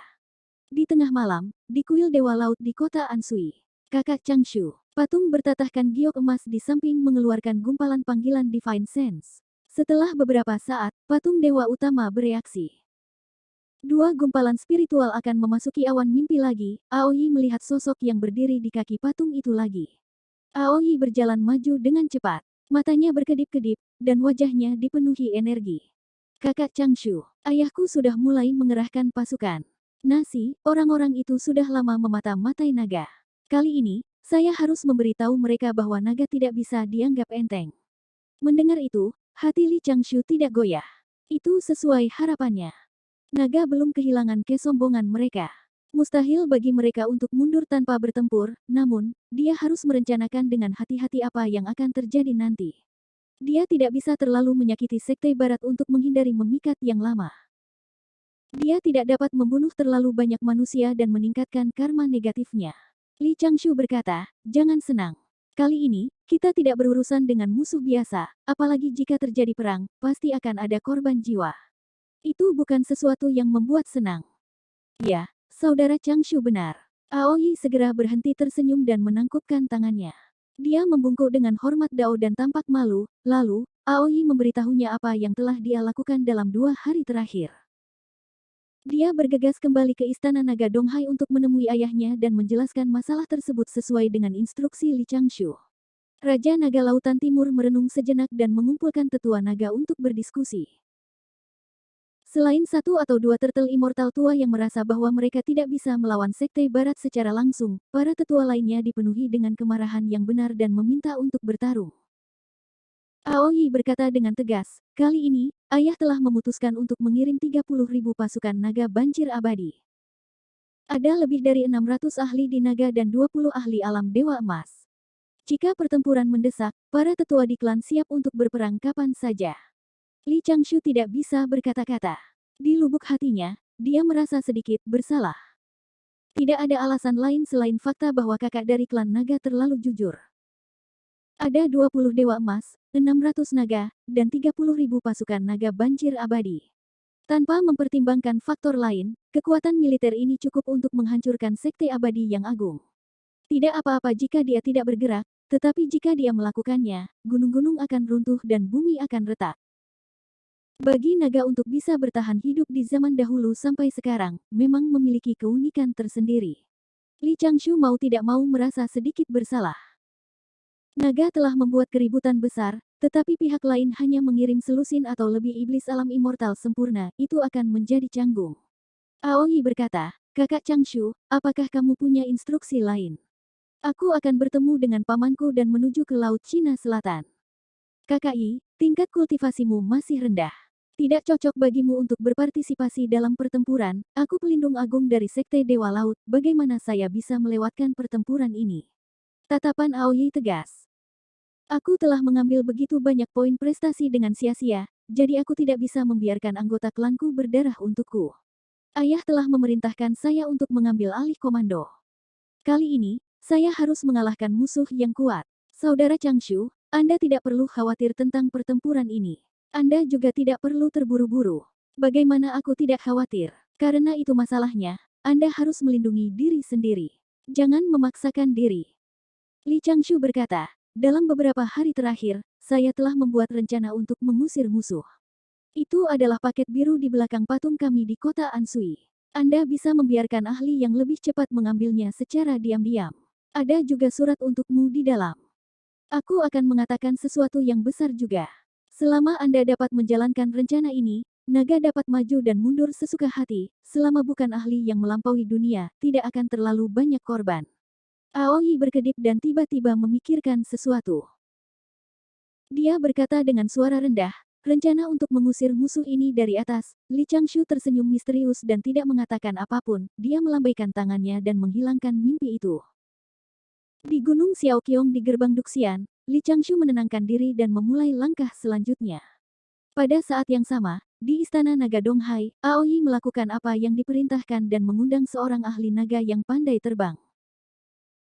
Di tengah malam, di kuil Dewa Laut di kota Ansui, kakak Changshu, patung bertatahkan giok emas di samping mengeluarkan gumpalan panggilan Divine Sense. Setelah beberapa saat, patung dewa utama bereaksi. Dua gumpalan spiritual akan memasuki awan mimpi lagi. Aoi melihat sosok yang berdiri di kaki patung itu lagi. Aoi berjalan maju dengan cepat. Matanya berkedip-kedip, dan wajahnya dipenuhi energi. Kakak Changshu, ayahku sudah mulai mengerahkan pasukan. Nasi, orang-orang itu sudah lama memata-matai naga. Kali ini, saya harus memberitahu mereka bahwa naga tidak bisa dianggap enteng. Mendengar itu, hati Li Changshu tidak goyah. Itu sesuai harapannya. Naga belum kehilangan kesombongan mereka. Mustahil bagi mereka untuk mundur tanpa bertempur, namun, dia harus merencanakan dengan hati-hati apa yang akan terjadi nanti. Dia tidak bisa terlalu menyakiti Sekte Barat untuk menghindari memikat yang lama. Dia tidak dapat membunuh terlalu banyak manusia dan meningkatkan karma negatifnya. Li Changshu berkata, jangan senang. Kali ini, kita tidak berurusan dengan musuh biasa, apalagi jika terjadi perang, pasti akan ada korban jiwa. Itu bukan sesuatu yang membuat senang. Ya, saudara Changshu benar. Aoi segera berhenti tersenyum dan menangkupkan tangannya. Dia membungkuk dengan hormat Dao dan tampak malu, lalu, Aoi memberitahunya apa yang telah dia lakukan dalam 2 hari terakhir. Dia bergegas kembali ke Istana Naga Donghai untuk menemui ayahnya dan menjelaskan masalah tersebut sesuai dengan instruksi Li Changshu. Raja Naga Lautan Timur merenung sejenak dan mengumpulkan tetua naga untuk berdiskusi. Selain 1 atau 2 turtle immortal tua yang merasa bahwa mereka tidak bisa melawan Sekte Barat secara langsung, para tetua lainnya dipenuhi dengan kemarahan yang benar dan meminta untuk bertarung. Aoi berkata dengan tegas, kali ini, ayah telah memutuskan untuk mengirim 30.000 pasukan naga banjir abadi. Ada lebih dari 600 ahli di naga dan 20 ahli alam dewa emas. Jika pertempuran mendesak, para tetua di klan siap untuk berperang kapan saja. Li Changshu tidak bisa berkata-kata. Di lubuk hatinya, dia merasa sedikit bersalah. Tidak ada alasan lain selain fakta bahwa kakak dari klan naga terlalu jujur. Ada 20 dewa emas, 600 naga, dan 30.000 pasukan naga banjir abadi. Tanpa mempertimbangkan faktor lain, kekuatan militer ini cukup untuk menghancurkan sekte abadi yang agung. Tidak apa-apa jika dia tidak bergerak, tetapi jika dia melakukannya, gunung-gunung akan runtuh dan bumi akan retak. Bagi naga untuk bisa bertahan hidup di zaman dahulu sampai sekarang, memang memiliki keunikan tersendiri. Li Changshu mau tidak mau merasa sedikit bersalah. Naga telah membuat keributan besar, tetapi pihak lain hanya mengirim selusin atau lebih iblis alam immortal sempurna, itu akan menjadi canggung. Aoi berkata, kakak Changshu, apakah kamu punya instruksi lain? Aku akan bertemu dengan pamanku dan menuju ke Laut Cina Selatan. Kakak Yi, tingkat kultivasimu masih rendah. Tidak cocok bagimu untuk berpartisipasi dalam pertempuran, aku pelindung agung dari Sekte Dewa Laut, bagaimana saya bisa melewatkan pertempuran ini? Tatapan Aoyi tegas. Aku telah mengambil begitu banyak poin prestasi dengan sia-sia, jadi aku tidak bisa membiarkan anggota klanku berdarah untukku. Ayah telah memerintahkan saya untuk mengambil alih komando. Kali ini, saya harus mengalahkan musuh yang kuat. Saudara Changshu, Anda tidak perlu khawatir tentang pertempuran ini. Anda juga tidak perlu terburu-buru. Bagaimana aku tidak khawatir? Karena itu masalahnya, Anda harus melindungi diri sendiri. Jangan memaksakan diri. Li Changshu berkata, dalam beberapa hari terakhir, saya telah membuat rencana untuk mengusir musuh. Itu adalah paket biru di belakang patung kami di kota Ansui. Anda bisa membiarkan ahli yang lebih cepat mengambilnya secara diam-diam. Ada juga surat untukmu di dalam. Aku akan mengatakan sesuatu yang besar juga. Selama Anda dapat menjalankan rencana ini, naga dapat maju dan mundur sesuka hati, selama bukan ahli yang melampaui dunia, tidak akan terlalu banyak korban. Aoi berkedip dan tiba-tiba memikirkan sesuatu. Dia berkata dengan suara rendah, rencana untuk mengusir musuh ini dari atas. Li Changshu tersenyum misterius dan tidak mengatakan apapun, dia melambaikan tangannya dan menghilangkan mimpi itu. Di Gunung Xiaoqiong di gerbang Duxian, Li Changshu menenangkan diri dan memulai langkah selanjutnya. Pada saat yang sama, di Istana Naga Donghai, Aoi melakukan apa yang diperintahkan dan mengundang seorang ahli naga yang pandai terbang.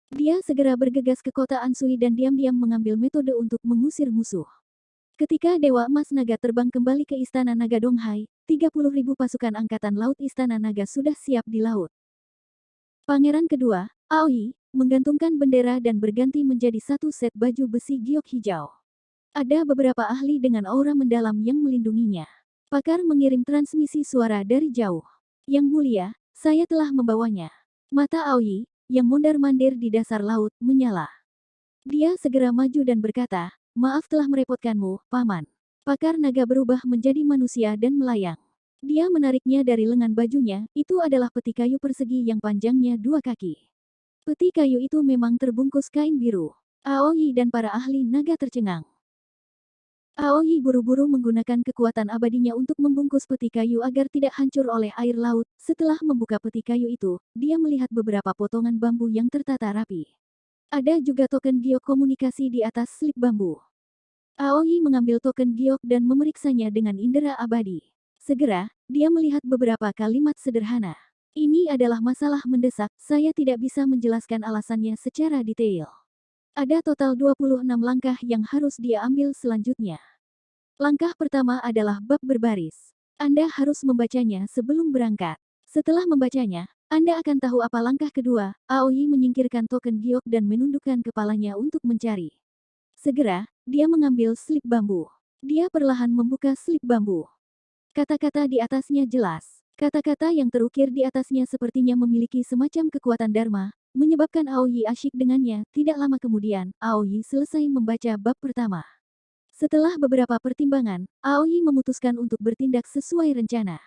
Dia segera bergegas ke kota Ansui dan diam-diam mengambil metode untuk mengusir musuh. Ketika Dewa Emas Naga terbang kembali ke Istana Naga Donghai, 30.000 pasukan Angkatan Laut Istana Naga sudah siap di laut. Pangeran kedua, Aoi, menggantungkan bendera dan berganti menjadi satu set baju besi giok hijau. Ada beberapa ahli dengan aura mendalam yang melindunginya. Pakar mengirim transmisi suara dari jauh. Yang mulia, saya telah membawanya. Mata Aoi, yang mondar-mandir di dasar laut, menyala. Dia segera maju dan berkata, maaf telah merepotkanmu, Paman. Pakar naga berubah menjadi manusia dan melayang. Dia menariknya dari lengan bajunya, itu adalah peti kayu persegi yang panjangnya 2 kaki. Peti kayu itu memang terbungkus kain biru. Aoi dan para ahli naga tercengang. Aoi buru-buru menggunakan kekuatan abadinya untuk membungkus peti kayu agar tidak hancur oleh air laut. Setelah membuka peti kayu itu, dia melihat beberapa potongan bambu yang tertata rapi. Ada juga token giok komunikasi di atas slip bambu. Aoi mengambil token giok dan memeriksanya dengan indera abadi. Segera, dia melihat beberapa kalimat sederhana. Ini adalah masalah mendesak, saya tidak bisa menjelaskan alasannya secara detail. Ada total 26 langkah yang harus dia ambil selanjutnya. Langkah pertama adalah bab berbaris. Anda harus membacanya sebelum berangkat. Setelah membacanya, Anda akan tahu apa langkah kedua. Aoi menyingkirkan token giok dan menundukkan kepalanya untuk mencari. Segera, dia mengambil slip bambu. Dia perlahan membuka slip bambu. Kata-kata di atasnya jelas. Kata-kata yang terukir di atasnya sepertinya memiliki semacam kekuatan dharma, menyebabkan Aoi asyik dengannya. Tidak lama kemudian, Aoi selesai membaca bab pertama. Setelah beberapa pertimbangan, Aoi memutuskan untuk bertindak sesuai rencana.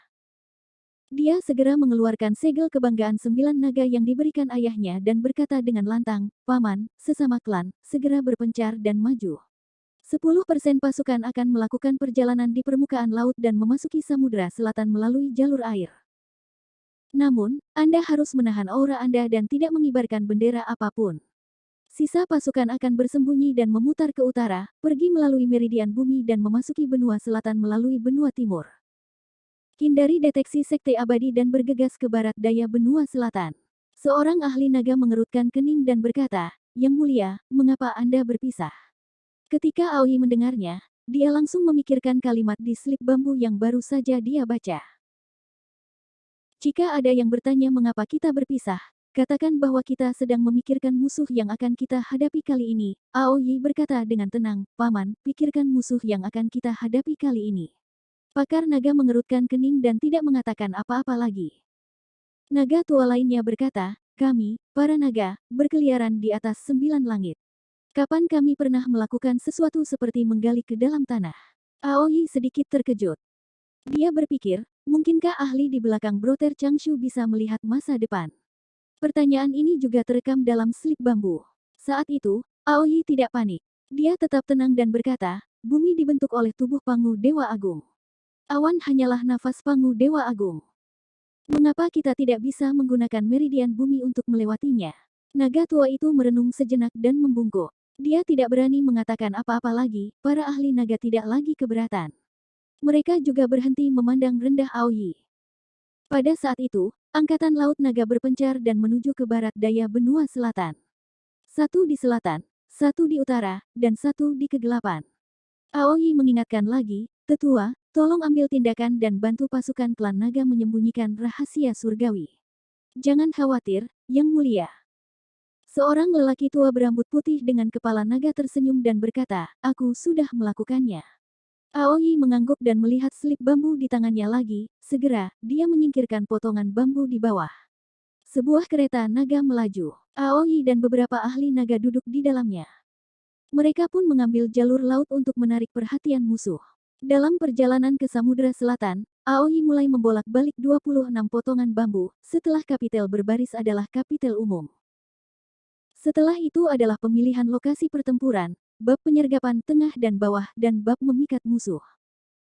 Dia segera mengeluarkan segel kebanggaan 9 naga yang diberikan ayahnya dan berkata dengan lantang, Paman, sesama klan, segera berpencar dan maju. 10% pasukan akan melakukan perjalanan di permukaan laut dan memasuki Samudra Selatan melalui jalur air. Namun, Anda harus menahan aura Anda dan tidak mengibarkan bendera apapun. Sisa pasukan akan bersembunyi dan memutar ke utara, pergi melalui meridian bumi dan memasuki benua selatan melalui benua timur. Hindari deteksi sekte abadi dan bergegas ke barat daya benua selatan. Seorang ahli naga mengerutkan kening dan berkata, Yang mulia, mengapa Anda berpisah? Ketika Aoi mendengarnya, dia langsung memikirkan kalimat di slip bambu yang baru saja dia baca. Jika ada yang bertanya mengapa kita berpisah, katakan bahwa kita sedang memikirkan musuh yang akan kita hadapi kali ini. Aoi berkata dengan tenang, Paman, pikirkan musuh yang akan kita hadapi kali ini. Pakar naga mengerutkan kening dan tidak mengatakan apa-apa lagi. Naga tua lainnya berkata, kami, para naga, berkeliaran di atas 9 langit. Kapan kami pernah melakukan sesuatu seperti menggali ke dalam tanah? Aoi sedikit terkejut. Dia berpikir, mungkinkah ahli di belakang Brother Changshu bisa melihat masa depan? Pertanyaan ini juga terekam dalam slip bambu. Saat itu, Aoi tidak panik. Dia tetap tenang dan berkata, bumi dibentuk oleh tubuh Pangu Dewa Agung. Awan hanyalah nafas pangu Dewa Agung. Mengapa kita tidak bisa menggunakan meridian bumi untuk melewatinya? Naga tua itu merenung sejenak dan membungkuk. Dia tidak berani mengatakan apa-apa lagi, para ahli naga tidak lagi keberatan. Mereka juga berhenti memandang rendah Aoyi. Pada saat itu, Angkatan Laut Naga berpencar dan menuju ke barat daya benua selatan. Satu di selatan, satu di utara, dan satu di kegelapan. Aoyi mengingatkan lagi, "Tetua, tolong ambil tindakan dan bantu pasukan klan naga menyembunyikan rahasia surgawi. Jangan khawatir, Yang Mulia." Seorang lelaki tua berambut putih dengan kepala naga tersenyum dan berkata, "Aku sudah melakukannya." Aoyi mengangguk dan melihat selip bambu di tangannya lagi. Segera, dia menyingkirkan potongan bambu di bawah. Sebuah kereta naga melaju. Aoyi dan beberapa ahli naga duduk di dalamnya. Mereka pun mengambil jalur laut untuk menarik perhatian musuh. Dalam perjalanan ke Samudra Selatan, Aoyi mulai membolak-balik 26 potongan bambu. Setelah kapitel berbaris adalah kapitel umum. Setelah itu adalah pemilihan lokasi pertempuran, bab penyergapan tengah dan bawah, dan bab memikat musuh.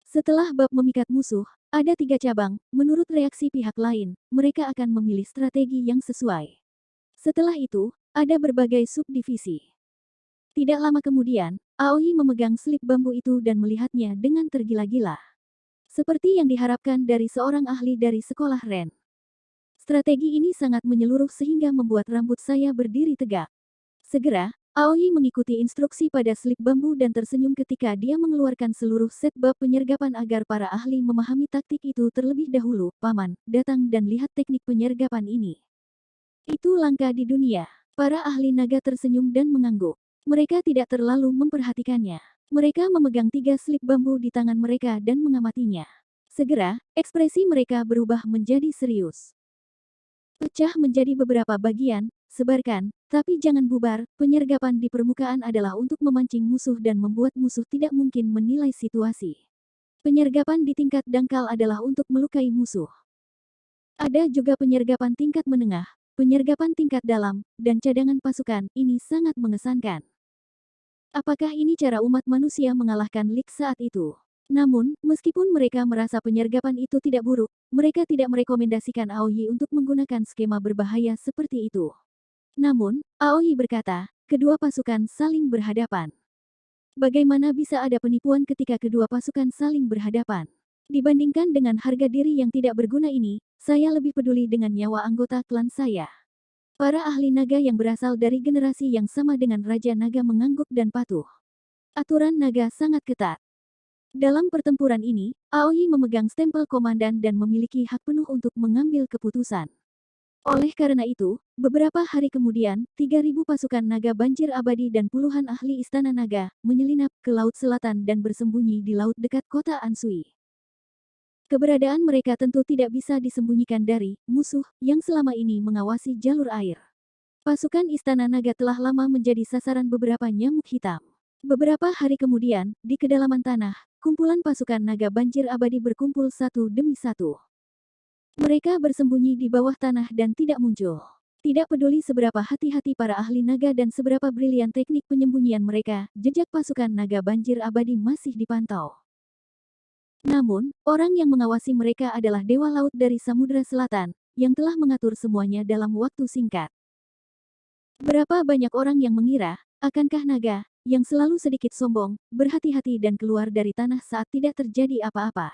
Setelah bab memikat musuh, ada 3 cabang. Menurut reaksi pihak lain, mereka akan memilih strategi yang sesuai. Setelah itu, ada berbagai subdivisi. Tidak lama kemudian, Aoyi memegang selip bambu itu dan melihatnya dengan tergila-gila. Seperti yang diharapkan dari seorang ahli dari sekolah Ren. Strategi ini sangat menyeluruh sehingga membuat rambut saya berdiri tegak. Segera, Aoyi mengikuti instruksi pada selip bambu dan tersenyum ketika dia mengeluarkan seluruh set bab penyergapan agar para ahli memahami taktik itu terlebih dahulu. "Paman, datang dan lihat teknik penyergapan ini. Itu langka di dunia." Para ahli naga tersenyum dan mengangguk. Mereka tidak terlalu memperhatikannya. Mereka memegang 3 selip bambu di tangan mereka dan mengamatinya. Segera, ekspresi mereka berubah menjadi serius. "Pecah menjadi beberapa bagian, sebarkan, tapi jangan bubar." Penyergapan di permukaan adalah untuk memancing musuh dan membuat musuh tidak mungkin menilai situasi. Penyergapan di tingkat dangkal adalah untuk melukai musuh. Ada juga penyergapan tingkat menengah, penyergapan tingkat dalam, dan cadangan pasukan. Ini sangat mengesankan. Apakah ini cara umat manusia mengalahkan Lik saat itu? Namun, meskipun mereka merasa penyergapan itu tidak buruk, mereka tidak merekomendasikan Aoyi untuk menggunakan skema berbahaya seperti itu. Namun, Aoyi berkata, kedua pasukan saling berhadapan. Bagaimana bisa ada penipuan ketika kedua pasukan saling berhadapan? Dibandingkan dengan harga diri yang tidak berguna ini, saya lebih peduli dengan nyawa anggota klan saya. Para ahli naga yang berasal dari generasi yang sama dengan Raja Naga mengangguk dan patuh. Aturan naga sangat ketat. Dalam pertempuran ini, Aoyi memegang stempel komandan dan memiliki hak penuh untuk mengambil keputusan. Oleh karena itu, beberapa hari kemudian, 3.000 pasukan naga banjir abadi dan puluhan ahli istana naga menyelinap ke Laut Selatan dan bersembunyi di laut dekat kota Ansui. Keberadaan mereka tentu tidak bisa disembunyikan dari musuh yang selama ini mengawasi jalur air. Pasukan istana naga telah lama menjadi sasaran beberapa nyamuk hitam. Beberapa hari kemudian, di kedalaman tanah, kumpulan pasukan naga banjir abadi berkumpul satu demi satu. Mereka bersembunyi di bawah tanah dan tidak muncul. Tidak peduli seberapa hati-hati para ahli naga dan seberapa brilian teknik penyembunyian mereka, jejak pasukan naga banjir abadi masih dipantau. Namun, orang yang mengawasi mereka adalah Dewa Laut dari Samudra Selatan, yang telah mengatur semuanya dalam waktu singkat. Berapa banyak orang yang mengira, akankah naga, yang selalu sedikit sombong, berhati-hati dan keluar dari tanah saat tidak terjadi apa-apa.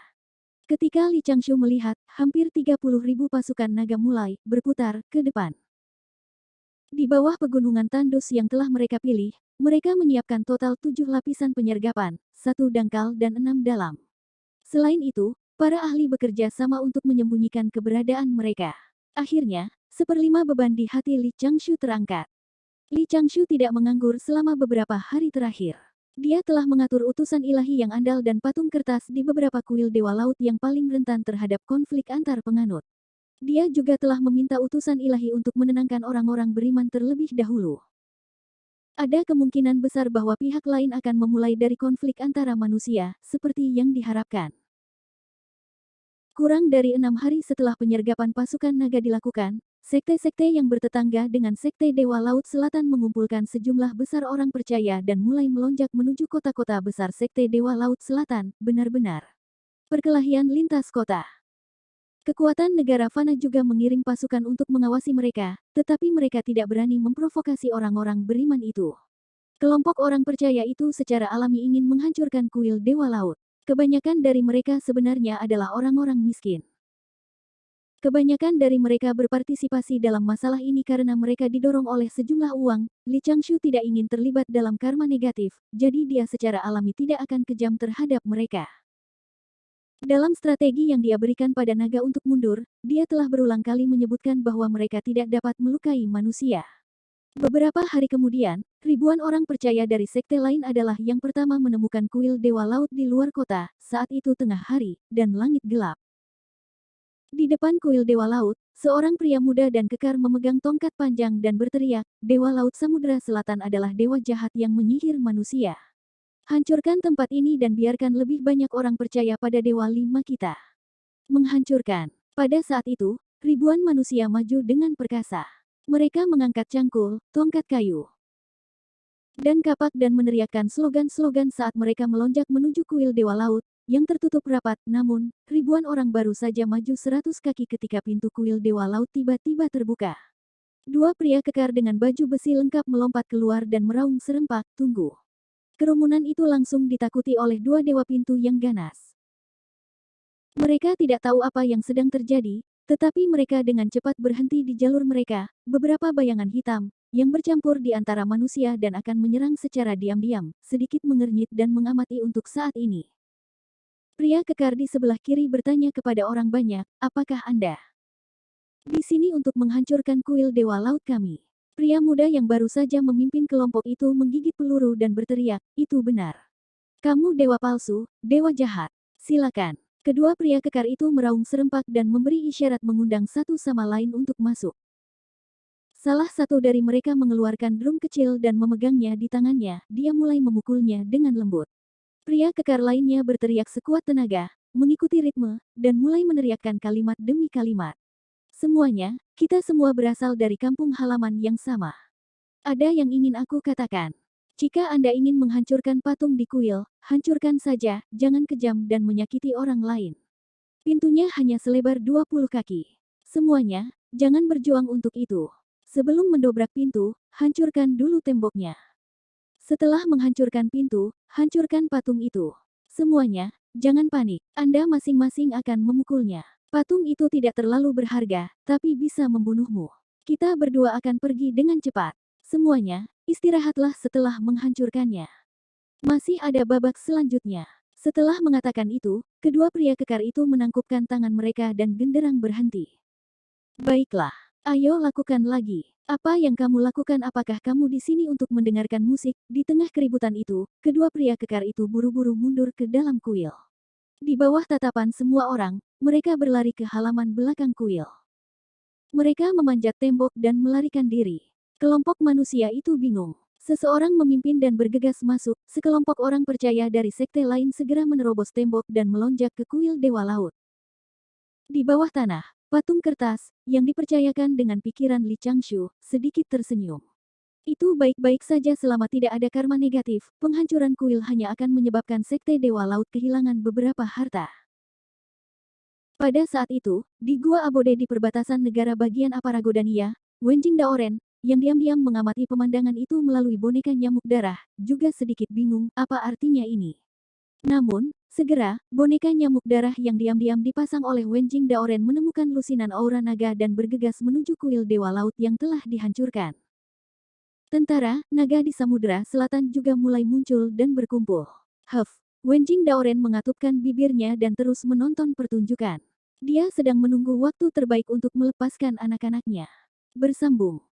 Ketika Li Changshu melihat, hampir 30.000 pasukan naga mulai berputar ke depan. Di bawah pegunungan tandus yang telah mereka pilih, mereka menyiapkan total 7 lapisan penyergapan, 1 dangkal dan 6 dalam. Selain itu, para ahli bekerja sama untuk menyembunyikan keberadaan mereka. Akhirnya, 1/5 beban di hati Li Changshu terangkat. Li Changshu tidak menganggur selama beberapa hari terakhir. Dia telah mengatur utusan ilahi yang andal dan patung kertas di beberapa kuil Dewa Laut yang paling rentan terhadap konflik antar penganut. Dia juga telah meminta utusan ilahi untuk menenangkan orang-orang beriman terlebih dahulu. Ada kemungkinan besar bahwa pihak lain akan memulai dari konflik antara manusia, seperti yang diharapkan. Kurang dari 6 hari setelah penyergapan pasukan naga dilakukan, sekte-sekte yang bertetangga dengan sekte Dewa Laut Selatan mengumpulkan sejumlah besar orang percaya dan mulai melonjak menuju kota-kota besar sekte Dewa Laut Selatan, benar-benar Perkelahian lintas kota. Kekuatan negara Fana juga mengirim pasukan untuk mengawasi mereka, tetapi mereka tidak berani memprovokasi orang-orang beriman itu. Kelompok orang percaya itu secara alami ingin menghancurkan kuil Dewa Laut. Kebanyakan dari mereka sebenarnya adalah orang-orang miskin. Kebanyakan dari mereka berpartisipasi dalam masalah ini karena mereka didorong oleh sejumlah uang. Li Changshu tidak ingin terlibat dalam karma negatif, jadi dia secara alami tidak akan kejam terhadap mereka. Dalam strategi yang dia berikan pada naga untuk mundur, dia telah berulang kali menyebutkan bahwa mereka tidak dapat melukai manusia. Beberapa hari kemudian, ribuan orang percaya dari sekte lain adalah yang pertama menemukan kuil Dewa Laut di luar kota, saat itu tengah hari, dan langit gelap. Di depan kuil Dewa Laut, seorang pria muda dan kekar memegang tongkat panjang dan berteriak, Dewa Laut Samudera Selatan adalah dewa jahat yang menyihir manusia. Hancurkan tempat ini dan biarkan lebih banyak orang percaya pada Dewa Lima kita. Menghancurkan. Pada saat itu, ribuan manusia maju dengan perkasa. Mereka mengangkat cangkul, tongkat kayu, dan kapak dan meneriakkan slogan-slogan saat mereka melonjak menuju kuil Dewa Laut, yang tertutup rapat. Namun, ribuan orang baru saja maju 100 kaki ketika pintu kuil Dewa Laut tiba-tiba terbuka. Dua pria kekar dengan baju besi lengkap melompat keluar dan meraung serempak, tunggu. Kerumunan itu langsung ditakuti oleh dua dewa pintu yang ganas. Mereka tidak tahu apa yang sedang terjadi, tetapi mereka dengan cepat berhenti di jalur mereka, beberapa bayangan hitam, yang bercampur di antara manusia dan akan menyerang secara diam-diam, sedikit mengernyit dan mengamati untuk saat ini. Pria kekar di sebelah kiri bertanya kepada orang banyak, apakah Anda di sini untuk menghancurkan kuil Dewa Laut kami? Pria muda yang baru saja memimpin kelompok itu menggigit peluru dan berteriak, itu benar. Kamu dewa palsu, dewa jahat. Silakan. Kedua pria kekar itu meraung serempak dan memberi isyarat mengundang satu sama lain untuk masuk. Salah satu dari mereka mengeluarkan drum kecil dan memegangnya di tangannya, dia mulai memukulnya dengan lembut. Pria kekar lainnya berteriak sekuat tenaga, mengikuti ritme, dan mulai meneriakkan kalimat demi kalimat. Semuanya, kita semua berasal dari kampung halaman yang sama. Ada yang ingin aku katakan. Jika Anda ingin menghancurkan patung di kuil, hancurkan saja, jangan kejam dan menyakiti orang lain. Pintunya hanya selebar 20 kaki. Semuanya, jangan berjuang untuk itu. Sebelum mendobrak pintu, hancurkan dulu temboknya. Setelah menghancurkan pintu, hancurkan patung itu. Semuanya, jangan panik. Anda masing-masing akan memukulnya. Patung itu tidak terlalu berharga, tapi bisa membunuhmu. Kita berdua akan pergi dengan cepat. Semuanya, istirahatlah setelah menghancurkannya. Masih ada babak selanjutnya. Setelah mengatakan itu, kedua pria kekar itu menangkupkan tangan mereka dan genderang berhenti. Baiklah, ayo lakukan lagi. Apa yang kamu lakukan? Apakah kamu di sini untuk mendengarkan musik? Di tengah keributan itu, kedua pria kekar itu buru-buru mundur ke dalam kuil. Di bawah tatapan semua orang, mereka berlari ke halaman belakang kuil. Mereka memanjat tembok dan melarikan diri. Kelompok manusia itu bingung. Seseorang memimpin dan bergegas masuk, sekelompok orang percaya dari sekte lain segera menerobos tembok dan melonjak ke kuil Dewa Laut. Di bawah tanah, patung kertas, yang dipercayakan dengan pikiran Li Changshu, sedikit tersenyum. Itu baik-baik saja selama tidak ada karma negatif, penghancuran kuil hanya akan menyebabkan sekte Dewa Laut kehilangan beberapa harta. Pada saat itu, di Gua Abode di perbatasan negara bagian Aparagodania, Wenjing Daoren, yang diam-diam mengamati pemandangan itu melalui boneka nyamuk darah, juga sedikit bingung, apa artinya ini. Namun, segera, boneka nyamuk darah yang diam-diam dipasang oleh Wenjing Daoren menemukan lusinan aura naga dan bergegas menuju kuil Dewa Laut yang telah dihancurkan. Tentara, naga di Samudera Selatan juga mulai muncul dan berkumpul. Wenjing Daoren mengatupkan bibirnya dan terus menonton pertunjukan. Dia sedang menunggu waktu terbaik untuk melepaskan anak-anaknya. Bersambung.